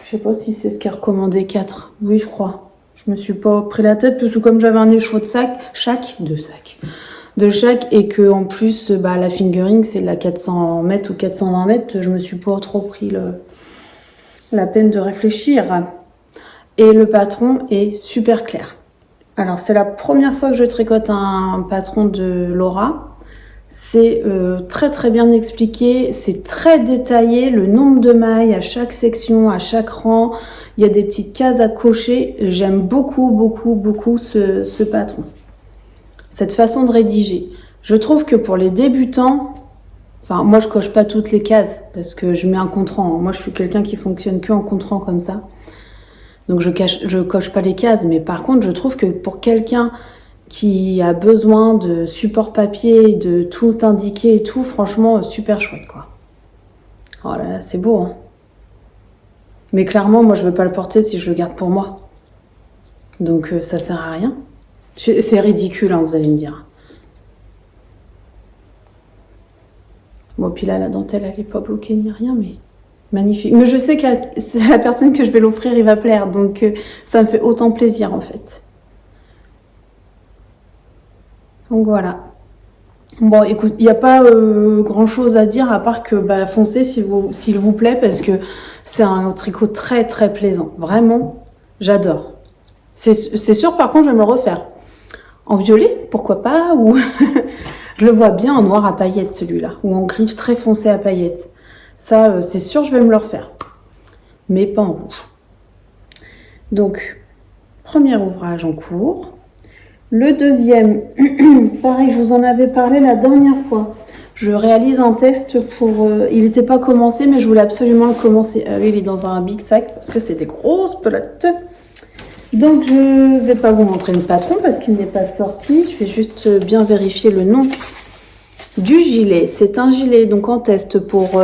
Je sais pas si c'est ce qui est recommandé, 4. Oui, je crois. Je me suis pas pris la tête parce que comme j'avais un écheveau de chaque, et que en plus, la fingering, c'est la 400 mètres ou 420 mètres, je me suis pas trop pris la peine de réfléchir. Et le patron est super clair. Alors, c'est la première fois que je tricote un patron de Laura. C'est très très bien expliqué, c'est très détaillé, le nombre de mailles à chaque section, à chaque rang, il y a des petites cases à cocher. J'aime beaucoup, beaucoup, beaucoup ce patron. Cette façon de rédiger. Je trouve que pour les débutants, enfin moi je coche pas toutes les cases parce que je mets un contre-rang. Moi je suis quelqu'un qui fonctionne que en contre-rang comme ça. Donc je coche pas les cases, mais par contre je trouve que pour quelqu'un qui a besoin de support papier, de tout indiquer et tout, franchement, super chouette, quoi. Oh là là, c'est beau, hein. Mais clairement, moi, je veux pas le porter si je le garde pour moi. Donc, ça sert à rien. C'est ridicule, hein, vous allez me dire. Bon, puis là, la dentelle, elle est pas bloquée ni rien, mais magnifique. Mais je sais que la personne que je vais l'offrir, il va plaire. Donc, ça me fait autant plaisir, en fait. Donc voilà. Bon, écoute, il n'y a pas grand chose à dire à part que foncez s'il vous plaît parce que c'est un tricot très très plaisant. Vraiment, j'adore. C'est sûr, par contre, je vais me le refaire. En violet, pourquoi pas, ou je le vois bien en noir à paillettes celui-là, ou en gris très foncé à paillettes. Ça, c'est sûr, je vais me le refaire. Mais pas en rouge. Donc, premier ouvrage en cours. Le deuxième, pareil, je vous en avais parlé la dernière fois. Je réalise un test pour... il n'était pas commencé, mais je voulais absolument le commencer. Ah oui, il est dans un big sac parce que c'est des grosses pelotes. Donc, je ne vais pas vous montrer le patron parce qu'il n'est pas sorti. Je vais juste bien vérifier le nom du gilet. C'est un gilet donc en test pour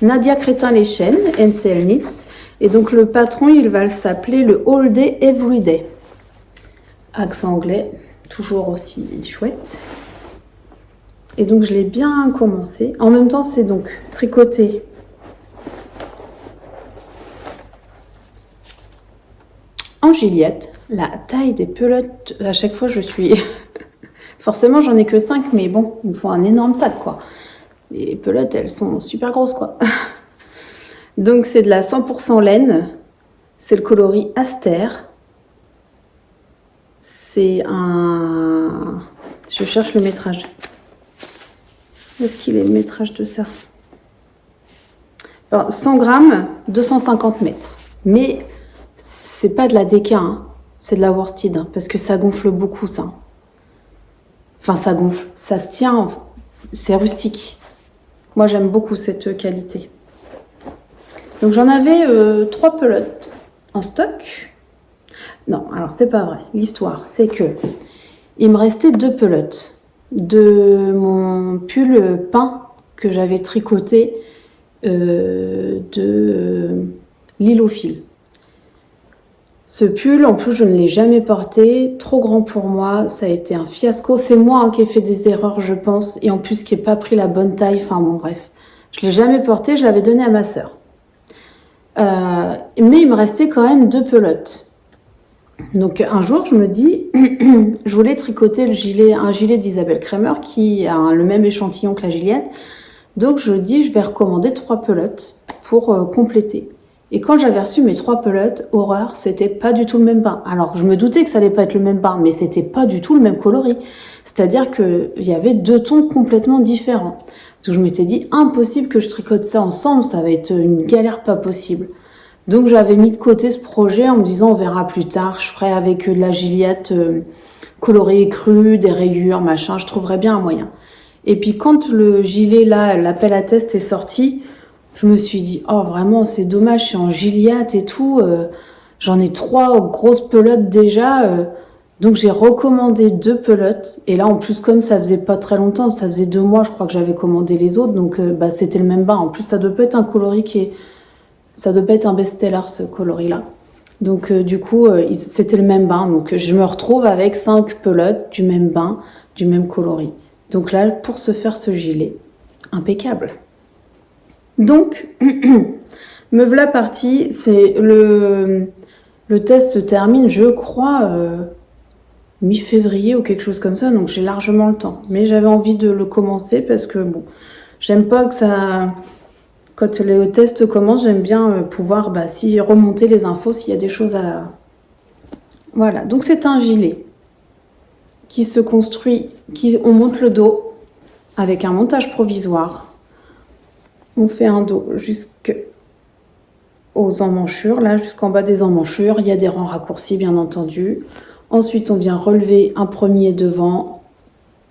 Nadia Crétin-Lechen, NCL Knits. Et donc, le patron, il va s'appeler le All Day Every Day. Accent anglais, toujours aussi chouette. Et donc, je l'ai bien commencé. En même temps, c'est donc tricoté en Gilliatt. La taille des pelotes, à chaque fois, je suis... Forcément, j'en ai que 5, mais bon, il me faut un énorme sac, quoi. Les pelotes, elles sont super grosses, quoi. Donc, c'est de la 100% laine. C'est le coloris Aster. C'est un... Je cherche le métrage. Où est-ce qu'il est le métrage de ça? Alors, 100 grammes, 250 mètres. Mais c'est pas de la DK, hein. C'est de la worsted, hein, parce que ça gonfle beaucoup, ça. Enfin, ça gonfle, ça se tient, c'est rustique. Moi, j'aime beaucoup cette qualité. Donc, j'en avais 3 pelotes en stock. Non, alors, c'est pas vrai. L'histoire, c'est que il me restait 2 pelotes de mon pull peint que j'avais tricoté de l'île au fil. Ce pull, en plus, je ne l'ai jamais porté, trop grand pour moi, ça a été un fiasco. C'est moi qui ai fait des erreurs, je pense, et en plus qui n'ai pas pris la bonne taille. Enfin bon, bref, je l'ai jamais porté, je l'avais donné à ma sœur. Mais il me restait quand même 2 pelotes. Donc un jour, je me dis, je voulais tricoter un gilet d'Isabelle Kremer qui a le même échantillon que la Gilliatt. Donc je dis, je vais recommander 3 pelotes pour compléter. Et quand j'avais reçu mes 3 pelotes, horreur, c'était pas du tout le même bain. Alors je me doutais que ça allait pas être le même bain, mais c'était pas du tout le même coloris. C'est-à-dire qu'il y avait 2 tons complètement différents. Donc je m'étais dit, impossible que je tricote ça ensemble, ça va être une galère pas possible. Donc j'avais mis de côté ce projet en me disant on verra plus tard, je ferai avec de la Gilliatt colorée crue, des rayures, machin, je trouverai bien un moyen. Et puis quand le gilet là, l'appel à test est sorti, je me suis dit oh vraiment c'est dommage, je suis en Gilliatt et tout, j'en ai 3 grosses pelotes déjà, donc j'ai recommandé 2 pelotes. Et là en plus comme ça faisait pas très longtemps, ça faisait 2 mois je crois que j'avais commandé les autres, donc c'était le même bain. En plus ça doit pas être un coloris ça doit pas être un best-seller ce coloris-là. Donc du coup, c'était le même bain. Donc je me retrouve avec 5 pelotes du même bain, du même coloris. Donc là, pour se faire ce gilet, impeccable. Donc, me voilà partie. C'est le test se termine, je crois, mi-février ou quelque chose comme ça. Donc j'ai largement le temps. Mais j'avais envie de le commencer parce que bon, j'aime pas que ça... Quand le test commence, j'aime bien pouvoir si remonter les infos s'il y a des choses à... Voilà, donc c'est un gilet qui se construit, on monte le dos avec un montage provisoire. On fait un dos jusqu'aux emmanchures, là jusqu'en bas des emmanchures. Il y a des rangs raccourcis bien entendu. Ensuite, on vient relever un premier devant.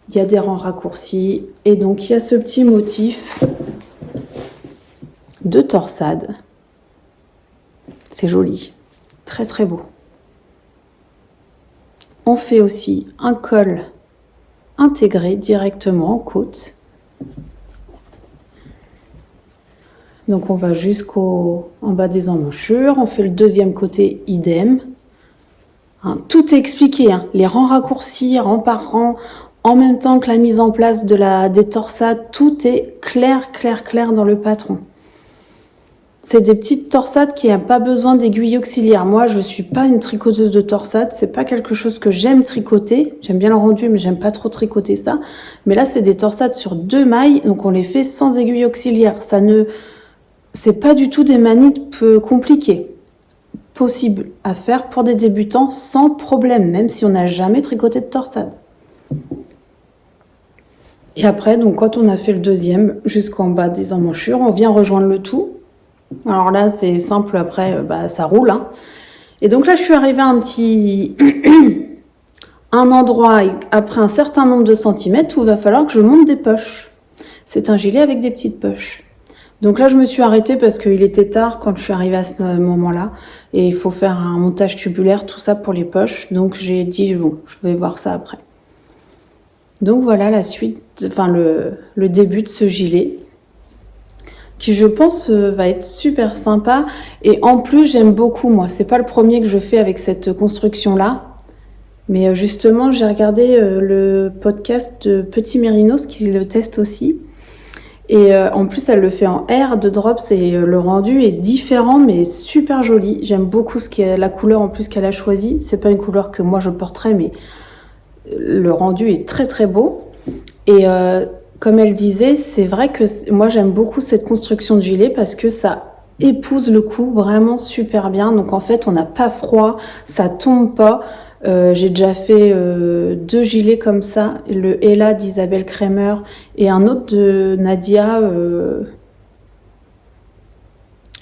Il y a des rangs raccourcis. Et donc, il y a ce petit motif de torsade. C'est joli, très très beau. On fait aussi un col intégré directement en côte. Donc on va jusqu'en bas des emmanchures. On fait le deuxième côté idem. Hein, tout est expliqué, hein, les rangs raccourcis, rang par rang, en même temps que la mise en place des torsades. Tout est clair dans le patron. C'est des petites torsades qui n'ont pas besoin d'aiguilles auxiliaires. Moi, je suis pas une tricoteuse de torsades. C'est pas quelque chose que j'aime tricoter. J'aime bien le rendu, mais j'aime pas trop tricoter ça. Mais là, c'est des torsades sur 2 mailles, donc on les fait sans aiguilles auxiliaires. C'est pas du tout des manips compliquées. Possible à faire pour des débutants sans problème, même si on n'a jamais tricoté de torsade. Et après, donc quand on a fait le deuxième jusqu'en bas des emmanchures, on vient rejoindre le tout. Alors là, c'est simple, après, ça roule. Hein. Et donc là, je suis arrivée à un endroit, après un certain nombre de centimètres, où il va falloir que je monte des poches. C'est un gilet avec des petites poches. Donc là, je me suis arrêtée parce qu'il était tard quand je suis arrivée à ce moment-là. Et il faut faire un montage tubulaire, tout ça pour les poches. Donc j'ai dit, bon, je vais voir ça après. Donc voilà la suite, enfin le début de ce gilet. Qui je pense va être super sympa. Et en plus, j'aime beaucoup, moi. C'est pas le premier que je fais avec cette construction-là. Mais justement, j'ai regardé le podcast de Petit Mérinos qui le teste aussi. Et en plus, elle le fait en air de drops et le rendu est différent mais super joli. J'aime beaucoup la couleur en plus qu'elle a choisie. C'est pas une couleur que moi je porterais, mais le rendu est très très beau. Et comme elle disait, c'est vrai que moi j'aime beaucoup cette construction de gilet parce que ça épouse le cou vraiment super bien. Donc en fait, on n'a pas froid, ça tombe pas. J'ai déjà fait 2 gilets comme ça, le Ella d'Isabelle Kremer et un autre de Nadia,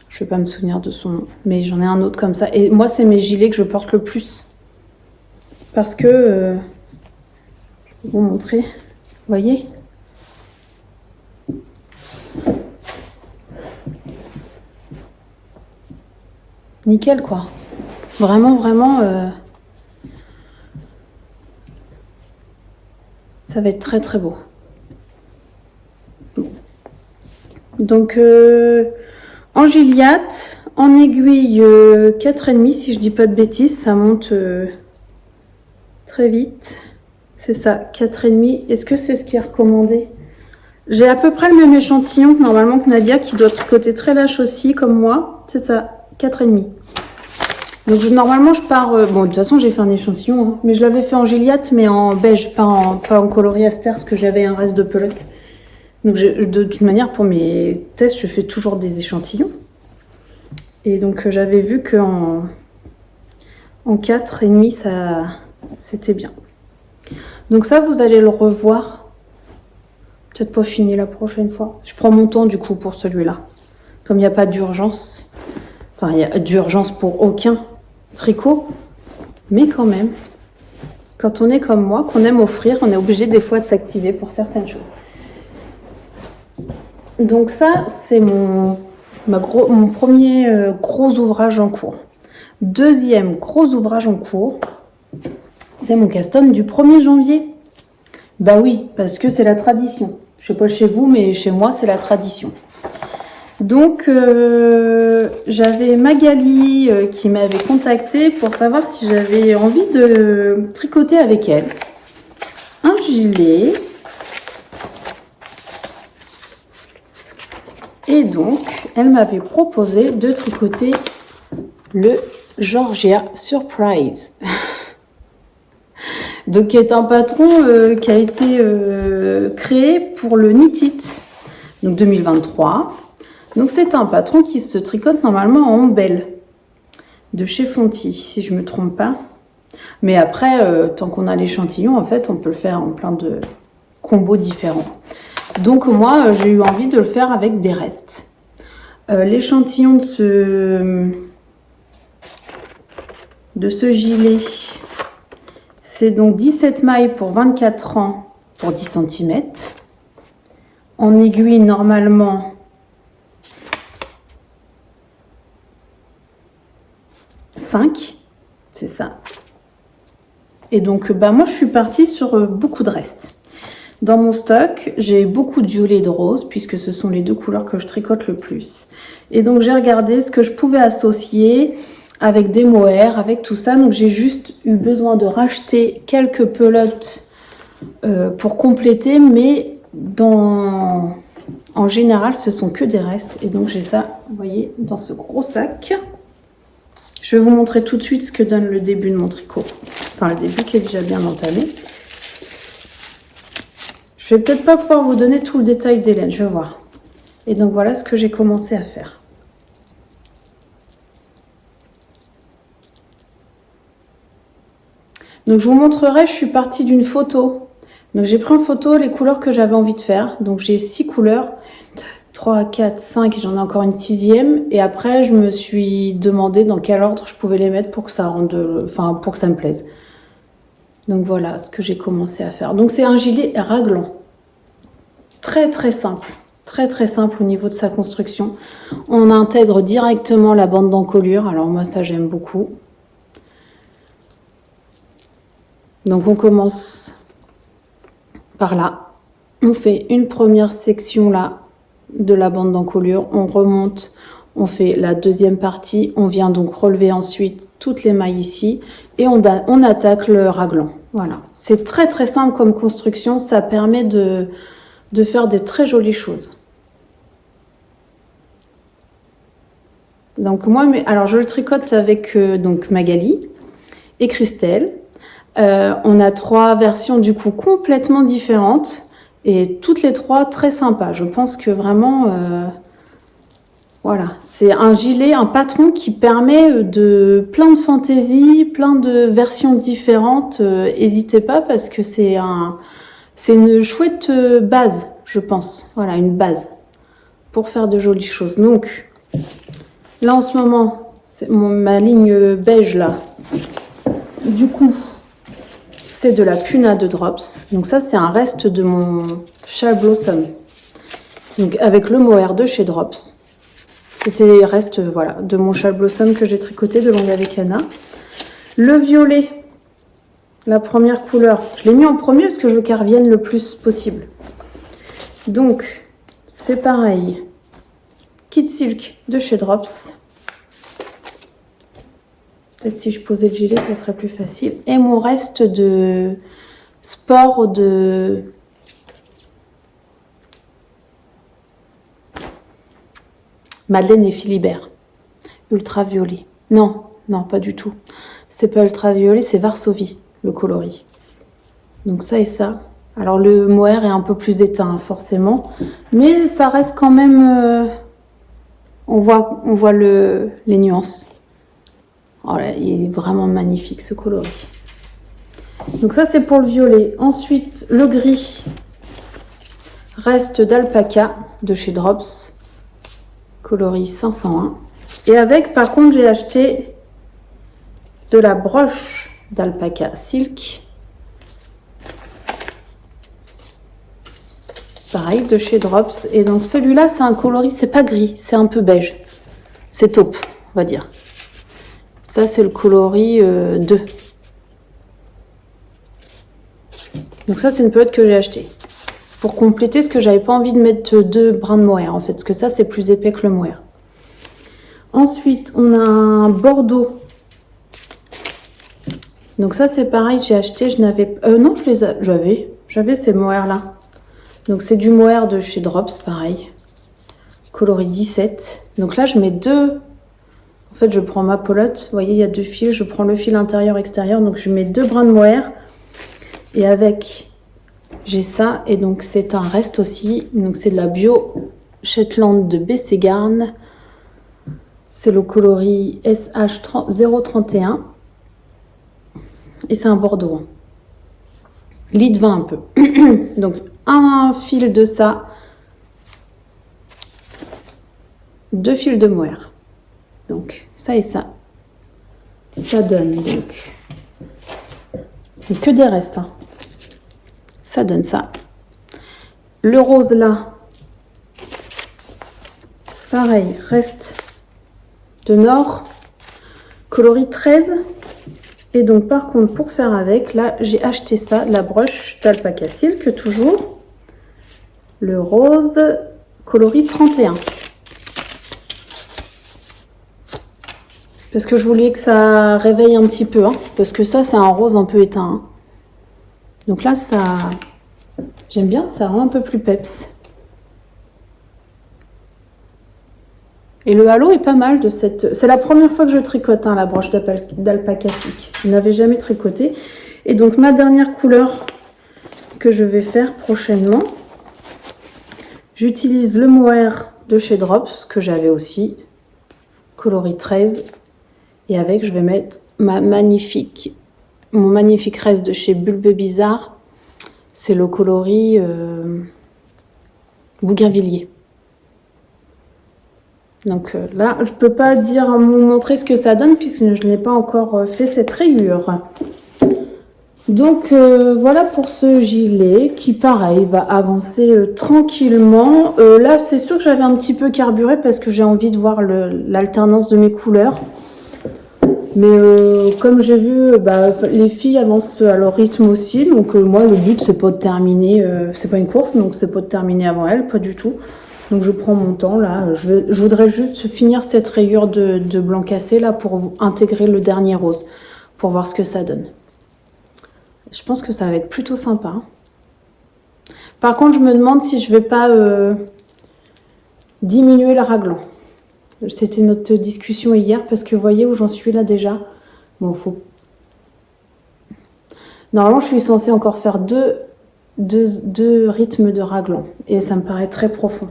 je vais pas me souvenir de son nom, mais j'en ai un autre comme ça. Et moi, c'est mes gilets que je porte le plus. Parce que, je vais vous montrer, vous voyez ? Nickel quoi. Vraiment, vraiment... ça va être très très beau. Donc en Gilliatt, en aiguille 4,5 si je dis pas de bêtises, ça monte très vite. C'est ça, 4,5. Est-ce que c'est ce qui est recommandé? J'ai à peu près le même échantillon normalement que Nadia qui doit tricoter très lâche aussi comme moi. C'est ça, 4,5. Donc normalement je pars, bon de toute façon j'ai fait un échantillon, hein, mais je l'avais fait en Gilliatt mais en beige, pas en coloris Aster parce que j'avais un reste de pelote. Donc de toute manière pour mes tests je fais toujours des échantillons. Et donc j'avais vu que en 4,5 ça c'était bien. Donc ça vous allez le revoir. Peut-être pas fini la prochaine fois. Je prends mon temps du coup pour celui-là. Comme il n'y a pas d'urgence. Enfin il y a d'urgence pour aucun tricot, mais quand même, quand on est comme moi, qu'on aime offrir, on est obligé des fois de s'activer pour certaines choses. Donc ça, c'est mon premier gros ouvrage en cours. Deuxième gros ouvrage en cours, c'est mon Caston du 1er janvier. Bah oui, parce que c'est la tradition. Je sais pas chez vous, mais chez moi, c'est la tradition. Donc, j'avais Magali qui m'avait contactée pour savoir si j'avais envie de tricoter avec elle un gilet. Et donc, elle m'avait proposé de tricoter le Georgia Surprise. Donc, qui est un patron qui a été créé pour le Knit It, donc 2023. Donc c'est un patron qui se tricote normalement en belle de chez Fonty, si je me trompe pas. Mais après, tant qu'on a l'échantillon, en fait, on peut le faire en plein de combos différents. Donc moi, j'ai eu envie de le faire avec des restes. L'échantillon de ce gilet, c'est donc 17 mailles pour 24 ans pour 10 cm. En aiguille, normalement, c'est ça. Et donc, moi, je suis partie sur beaucoup de restes. Dans mon stock, j'ai beaucoup de violet et de rose, puisque ce sont les 2 couleurs que je tricote le plus. Et donc, j'ai regardé ce que je pouvais associer avec des mohair, avec tout ça. Donc, j'ai juste eu besoin de racheter quelques pelotes pour compléter, mais en général, ce sont que des restes. Et donc, j'ai ça, vous voyez, dans ce gros sac. Je vais vous montrer tout de suite ce que donne le début de mon tricot. Enfin, le début qui est déjà bien entamé. Je vais peut-être pas pouvoir vous donner tout le détail des laines, je vais voir. Et donc, voilà ce que j'ai commencé à faire. Donc, je vous montrerai, je suis partie d'une photo. Donc, j'ai pris en photo les couleurs que j'avais envie de faire. Donc, j'ai 6 couleurs. 3, 4, 5, j'en ai encore une 6e. Et après, je me suis demandé dans quel ordre je pouvais les mettre pour que ça pour que ça me plaise. Donc voilà ce que j'ai commencé à faire. Donc c'est un gilet raglan. très très simple. Très très simple au niveau de sa construction. On intègre directement la bande d'encolure. Alors moi ça j'aime beaucoup. Donc on commence par là. On fait une première section là de la bande d'encolure. On remonte. On fait la deuxième partie. On vient donc relever ensuite toutes les mailles ici. Et on attaque le raglan. Voilà. C'est très très simple comme construction. Ça permet de faire des très jolies choses. Donc moi, alors je le tricote avec donc Magali et Christelle. On a 3 versions du coup complètement différentes et toutes les 3 très sympas. Je pense que vraiment, voilà, c'est un gilet, un patron qui permet de plein de fantaisie, plein de versions différentes. N'hésitez pas parce que c'est une chouette base, je pense. Voilà, une base pour faire de jolies choses. Donc là en ce moment, c'est ma ligne beige là. Du coup, c'est de la Puna de Drops. Donc ça, c'est un reste de mon Shell Blossom. Donc avec le mohair de chez Drops. C'était les restes, voilà, de mon Shell Blossom que j'ai tricoté de longue avec Anna. Le violet, la première couleur, je l'ai mis en premier parce que je veux qu'elle revienne le plus possible. Donc, c'est pareil. Kid Silk de chez Drops. Peut-être si je posais le gilet, ça serait plus facile. Et mon reste de sport de Madeleine et Philibert. Ultraviolet. Non, non, pas du tout. C'est pas ultraviolet, c'est Varsovie, le coloris. Donc ça et ça. Alors le mohair est un peu plus éteint, forcément. Mais ça reste quand même... on voit les nuances. Oh là, il est vraiment magnifique ce coloris. Donc ça c'est pour le violet. Ensuite le gris, reste d'alpaca de chez Drops, coloris 501. Et avec par contre j'ai acheté de la broche d'alpaca silk, pareil de chez Drops. Et donc celui-là c'est un coloris, c'est pas gris, c'est un peu beige, c'est taupe on va dire. Ça, c'est le coloris 2. Donc ça, c'est une pelote que j'ai achetée. Pour compléter, ce que j'avais pas envie de mettre 2 brins de mohair, en fait. Parce que ça, c'est plus épais que le mohair. Ensuite, on a un bordeaux. Donc ça, c'est pareil, j'ai acheté, je n'avais... non, j'avais ces mohairs-là. Donc c'est du mohair de chez Drops, pareil. Coloris 17. Donc là, je mets 2... En fait, je prends ma pelote, vous voyez, il y a 2 fils, je prends le fil intérieur-extérieur, donc je mets 2 brins de mohair. Et avec, j'ai ça, et donc c'est un reste aussi, donc c'est de la bio Shetland de BC Garn. C'est le coloris SH031, et c'est un bordeaux. Lit 20 un peu. Donc un fil de ça, 2 fils de mohair. Donc ça et ça, ça donne donc que des restes. Hein. Ça donne ça. Le rose là, pareil, reste de Nord, coloris 13. Et donc par contre pour faire avec, là j'ai acheté ça, la broche d'alpaca silk toujours, le rose coloris 31. Parce que je voulais que ça réveille un petit peu, hein, parce que ça c'est un rose un peu éteint. Hein. Donc là ça, j'aime bien, ça rend un peu plus peps. Et le halo est pas mal de cette... C'est la première fois que je tricote hein, la broche d'alpaca silk. Je n'avais jamais tricoté. Et donc ma dernière couleur que je vais faire prochainement, j'utilise le mohair de chez Drops, que j'avais aussi, coloris 13. Et avec, je vais mettre mon magnifique reste de chez Bulbe Bizarre. C'est le coloris Bougainvilliers. Donc là, je peux pas vous montrer ce que ça donne puisque je n'ai pas encore fait cette rayure. Donc voilà pour ce gilet qui pareil va avancer tranquillement. Là c'est sûr que j'avais un petit peu carburé parce que j'ai envie de voir l'alternance de mes couleurs. Mais comme j'ai vu, les filles avancent à leur rythme aussi. Donc moi le but c'est pas de terminer, c'est pas une course donc c'est pas de terminer avant elles, pas du tout. Donc je prends mon temps là. Je voudrais juste finir cette rayure de blanc cassé là pour intégrer le dernier rose. Pour voir ce que ça donne. Je pense que ça va être plutôt sympa. Par contre, je me demande si je vais pas diminuer le raglan. C'était notre discussion hier parce que vous voyez où j'en suis là déjà. Bon, faut. Normalement, je suis censée encore faire deux rythmes de raglan et ça me paraît très profond.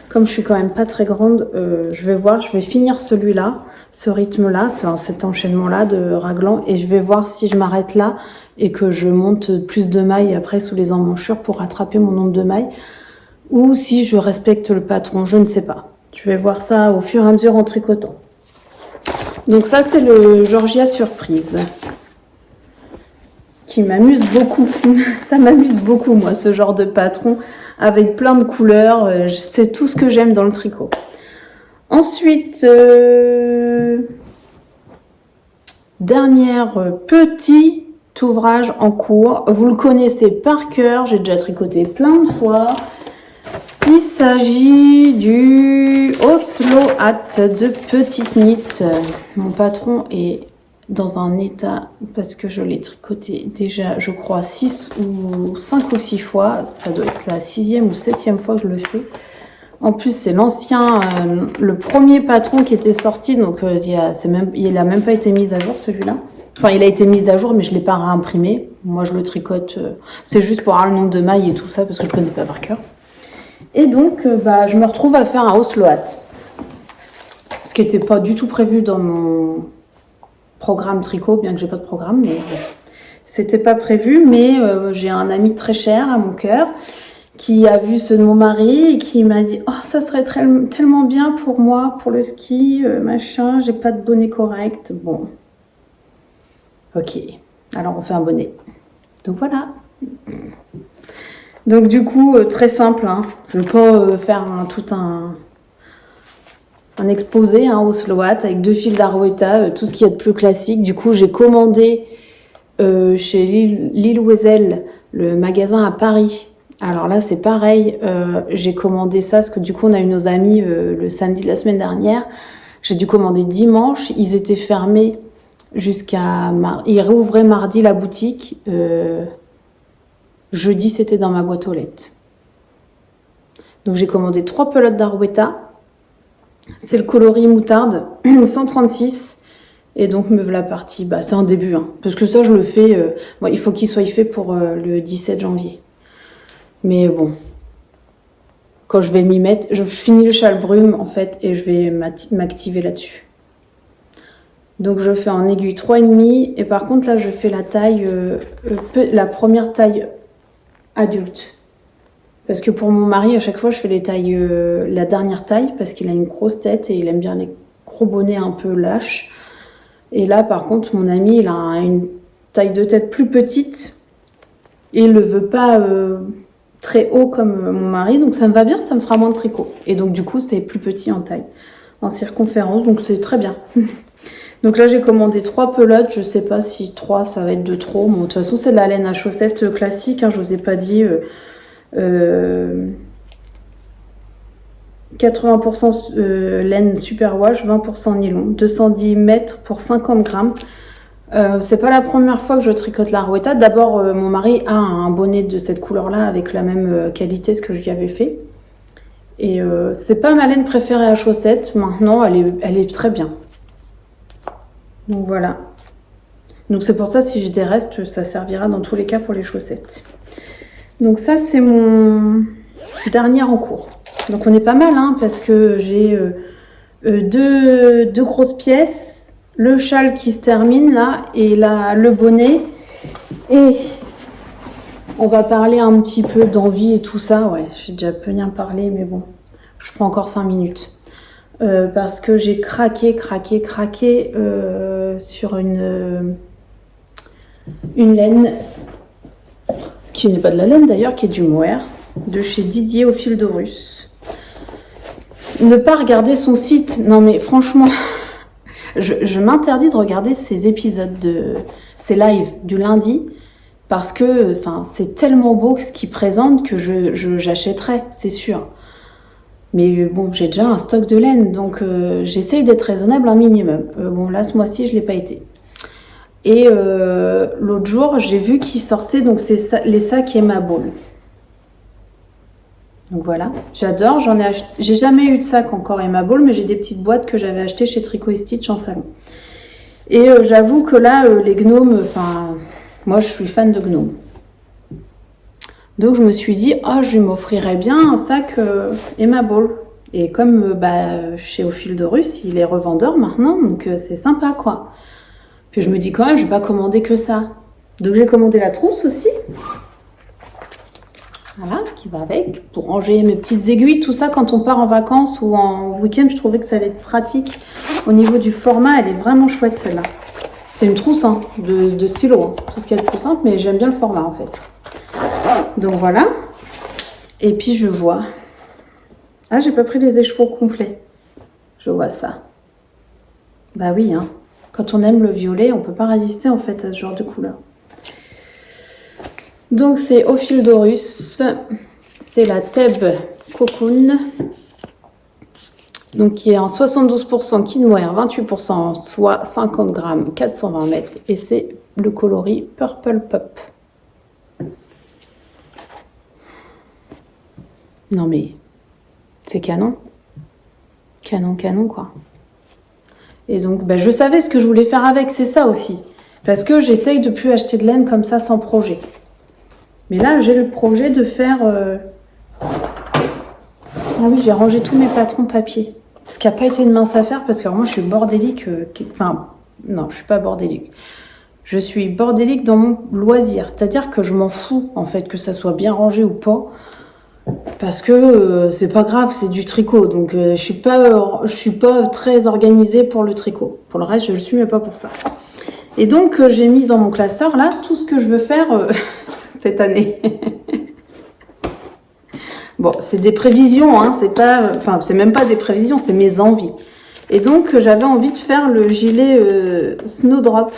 Comme je suis quand même pas très grande, je vais voir, je vais finir celui-là, ce rythme-là, cet enchaînement-là de raglan et je vais voir si je m'arrête là et que je monte plus de mailles après sous les emmanchures pour rattraper mon nombre de mailles ou si je respecte le patron, je ne sais pas. Je vais voir ça au fur et à mesure en tricotant. Donc ça, c'est le Georgia Surprise qui m'amuse beaucoup. Ça m'amuse beaucoup, moi, ce genre de patron avec plein de couleurs. C'est tout ce que j'aime dans le tricot. Ensuite, dernier petit ouvrage en cours. Vous le connaissez par cœur, j'ai déjà tricoté plein de fois. Il s'agit du Oslo Hat de Petite Knit. Mon patron est dans un état, parce que je l'ai tricoté déjà, je crois, 5 ou 6 fois. Ça doit être la 6e ou 7e fois que je le fais. En plus, c'est l'ancien, le premier patron qui était sorti, donc il a même pas été mis à jour celui-là. Enfin, il a été mis à jour, mais je l'ai pas réimprimé. Moi, je le tricote, c'est juste pour avoir le nombre de mailles et tout ça, parce que je connais pas par cœur. Et donc, je me retrouve à faire un Oslo Hat. Ce qui n'était pas du tout prévu dans mon programme tricot, bien que j'ai pas de programme, mais c'était pas prévu. Mais j'ai un ami très cher à mon cœur qui a vu ceux de mon mari et qui m'a dit « Oh, ça serait tellement bien pour moi, pour le ski, machin, j'ai pas de bonnet correct. » Bon, ok, alors on fait un bonnet. Donc voilà. Donc du coup, très simple, hein. Je ne vais pas faire tout un exposé au Oslo Hat avec 2 fils d'Arouetta, tout ce qu'il y a de plus classique. Du coup, j'ai commandé chez Lille Wesel, le magasin à Paris. Alors là, c'est pareil, j'ai commandé ça parce que du coup, on a eu nos amis le samedi de la semaine dernière. J'ai dû commander dimanche, ils étaient fermés jusqu'à... Ils réouvraient mardi la boutique. Jeudi, c'était dans ma boîte aux lettres. Donc, j'ai commandé 3 pelotes d'Arouetta. C'est le coloris moutarde, 136. Et donc, me voilà partie. C'est un début, hein, parce que ça, je le fais... il faut qu'il soit fait pour le 17 janvier. Mais bon, quand je vais m'y mettre, je finis le châle brume, en fait, et je vais m'activer là-dessus. Donc, je fais en aiguille 3,5. Et par contre, là, je fais la taille... la première taille adulte. Parce que pour mon mari, à chaque fois, je fais les tailles, la dernière taille, parce qu'il a une grosse tête et il aime bien les gros bonnets un peu lâches. Et là, par contre, mon ami, il a une taille de tête plus petite et il ne le veut pas très haut comme mon mari. Donc ça me va bien, ça me fera moins de tricot. Et donc du coup, c'est plus petit en taille, en circonférence, donc c'est très bien. Donc là, j'ai commandé 3 pelotes. Je sais pas si 3, ça va être de trop. Bon, de toute façon, c'est de la laine à chaussettes classique. Hein, je vous ai pas dit. 80% laine superwash, 20% nylon. 210 mètres pour 50 grammes. C'est pas la première fois que je tricote la Arouetta. D'abord, mon mari a un bonnet de cette couleur-là avec la même qualité ce que je lui avais fait. Et c'est pas ma laine préférée à chaussettes. Maintenant, elle est très bien. Donc voilà. Donc c'est pour ça, si j'ai des restes, ça servira dans tous les cas pour les chaussettes. Donc ça, c'est mon dernier en cours. Donc on est pas mal, hein, parce que j'ai deux grosses pièces, le châle qui se termine là, et là, le bonnet. Et on va parler un petit peu d'envie et tout ça. Ouais, j'ai déjà bien parlé, mais bon, je prends encore 5 minutes. Parce que j'ai craqué sur une laine qui n'est pas de la laine d'ailleurs, qui est du mohair, de chez Didier au fil de russe. Ne pas regarder son site, non mais franchement, je m'interdis de regarder ces épisodes, ces lives du lundi, parce que c'est tellement beau ce qu'ils présentent que j'achèterai, c'est sûr. Mais bon, j'ai déjà un stock de laine, donc j'essaye d'être raisonnable un minimum. Bon, là, ce mois-ci, je ne l'ai pas été. Et l'autre jour, j'ai vu qu'ils sortaient donc les sacs Emma Ball. Donc voilà, j'adore. J'ai jamais eu de sac encore Emma Ball, mais j'ai des petites boîtes que j'avais achetées chez Tricot et Stitch en salon. Et j'avoue que là, les gnomes, moi, je suis fan de gnomes. Donc je me suis dit, je m'offrirais bien un sac Emma Ball. Et comme chez Au Fil de Russe, il est revendeur maintenant, donc c'est sympa quoi. Puis je me dis quand même, je vais pas commander que ça. Donc j'ai commandé la trousse aussi. Voilà, qui va avec, pour ranger mes petites aiguilles, tout ça quand on part en vacances ou en week-end, je trouvais que ça allait être pratique. Au niveau du format, elle est vraiment chouette celle-là. C'est une trousse de stylo, tout ce qu'il y a de plus simple, mais j'aime bien le format en fait. Donc voilà. Et puis je vois. Ah, j'ai pas pris les écheveaux complets. Je vois ça. Bah oui, hein. Quand on aime le violet, on peut pas résister en fait à ce genre de couleur. Donc c'est Au Fil de Russe. C'est la Thèbes Cocoon. Donc qui est en 72% kid mohair, 28% en soie, 50 grammes, 420 mètres. Et c'est le coloris Purple Pop. Non mais, c'est canon. Canon quoi. Et donc, je savais ce que je voulais faire avec, c'est ça aussi. Parce que j'essaye de plus acheter de laine comme ça sans projet. Mais là, j'ai le projet de faire... Ah oui, j'ai rangé tous mes patrons papier. Ce qui n'a pas été une mince affaire, parce que moi, je suis bordélique... non, je suis pas bordélique. Je suis bordélique dans mon loisir. C'est-à-dire que je m'en fous, en fait, que ça soit bien rangé ou pas. Parce que c'est pas grave, c'est du tricot. Donc je suis pas très organisée pour le tricot. Pour le reste, je le suis, mais pas pour ça. Et donc j'ai mis dans mon classeur là tout ce que je veux faire cette année. Bon, c'est des prévisions, hein, c'est même pas des prévisions, c'est mes envies. Et donc j'avais envie de faire le gilet Snowdrop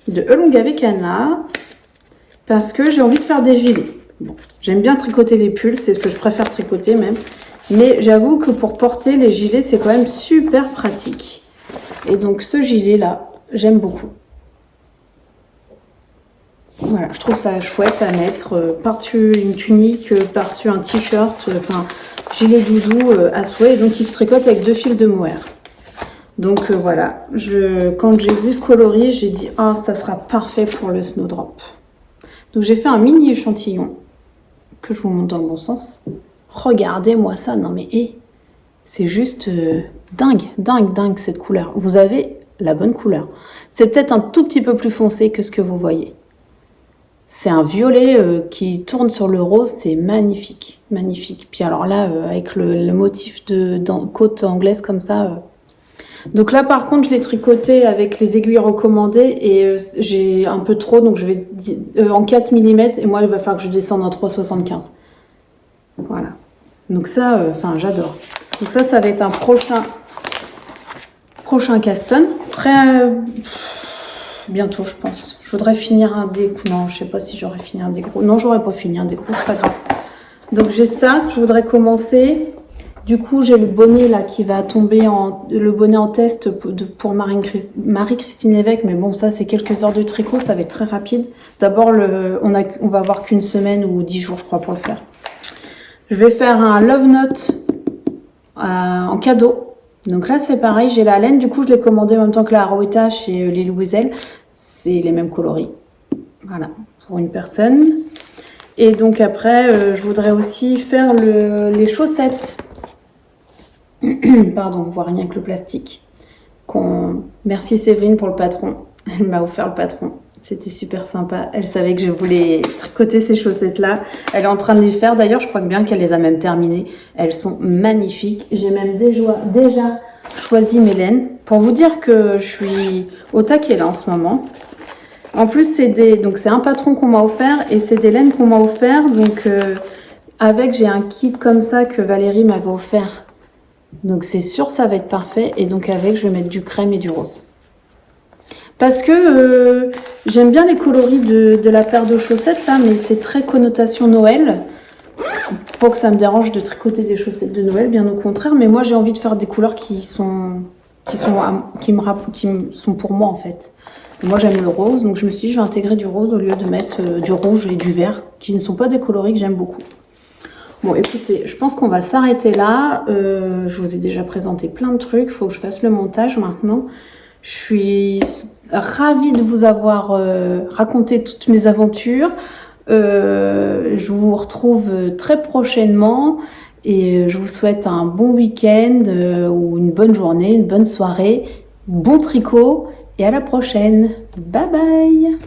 de Elongavecana parce que j'ai envie de faire des gilets. Bon, j'aime bien tricoter les pulls, c'est ce que je préfère tricoter même. Mais j'avoue que pour porter les gilets, c'est quand même super pratique. Et donc ce gilet-là, j'aime beaucoup. Voilà, je trouve ça chouette à mettre par-dessus une tunique, par-dessus un t-shirt, gilet doudou à souhait. Et donc il se tricote avec 2 fils de mohair. Donc voilà, quand j'ai vu ce coloris, j'ai dit « Ah, ça sera parfait pour le Snowdrop ». Donc j'ai fait un mini échantillon. Que je vous montre dans le bon sens. Regardez-moi ça, non mais c'est juste dingue cette couleur. Vous avez la bonne couleur. C'est peut-être un tout petit peu plus foncé que ce que vous voyez. C'est un violet qui tourne sur le rose, c'est magnifique, magnifique. Puis alors là, avec le motif de côte anglaise comme ça. Donc là par contre je l'ai tricoté avec les aiguilles recommandées et j'ai un peu trop, donc je vais en 4 mm et moi il va falloir que je descende en 3,75. Voilà, donc ça j'adore. Donc ça va être un prochain caston, très bientôt je pense. Je voudrais finir un des... Non, je sais pas si j'aurais fini un des gros. Non, j'aurais pas fini un des gros, c'est pas grave. Donc j'ai ça que je voudrais commencer. Du coup, j'ai le bonnet là qui va tomber le bonnet en test pour Marie-Christine Évêque, mais bon, ça c'est quelques heures de tricot, ça va être très rapide. D'abord, on va avoir qu'une semaine ou 10 jours, je crois, pour le faire. Je vais faire un love note en cadeau. Donc là, c'est pareil, j'ai la laine. Du coup, je l'ai commandé en même temps que la Arouetta chez Lily Wiesel. C'est les mêmes coloris. Voilà, pour une personne. Et donc après, je voudrais aussi faire les chaussettes. Pardon, on voit rien que le plastique. Merci Séverine pour le patron. Elle m'a offert le patron. C'était super sympa. Elle savait que je voulais tricoter ces chaussettes-là. Elle est en train de les faire. D'ailleurs, je crois bien qu'elle les a même terminées. Elles sont magnifiques. J'ai même déjà choisi mes laines. Pour vous dire que je suis au taquet là en ce moment. En plus, donc c'est un patron qu'on m'a offert et c'est des laines qu'on m'a offert. Donc avec, j'ai un kit comme ça que Valérie m'avait offert. Donc c'est sûr, ça va être parfait. Et donc avec, je vais mettre du crème et du rose. Parce que j'aime bien les coloris de la paire de chaussettes là, mais c'est très connotation Noël. Pas que ça me dérange de tricoter des chaussettes de Noël, bien au contraire. Mais moi, j'ai envie de faire des couleurs qui sont pour moi en fait. Moi j'aime le rose, donc je me suis dit je vais intégrer du rose au lieu de mettre du rouge et du vert, qui ne sont pas des coloris que j'aime beaucoup. Bon écoutez, je pense qu'on va s'arrêter là. Je vous ai déjà présenté plein de trucs, il faut que je fasse le montage maintenant. Je suis ravie de vous avoir raconté toutes mes aventures. Je vous retrouve très prochainement. Et je vous souhaite un bon week-end ou une bonne journée, une bonne soirée, bon tricot et à la prochaine. Bye bye!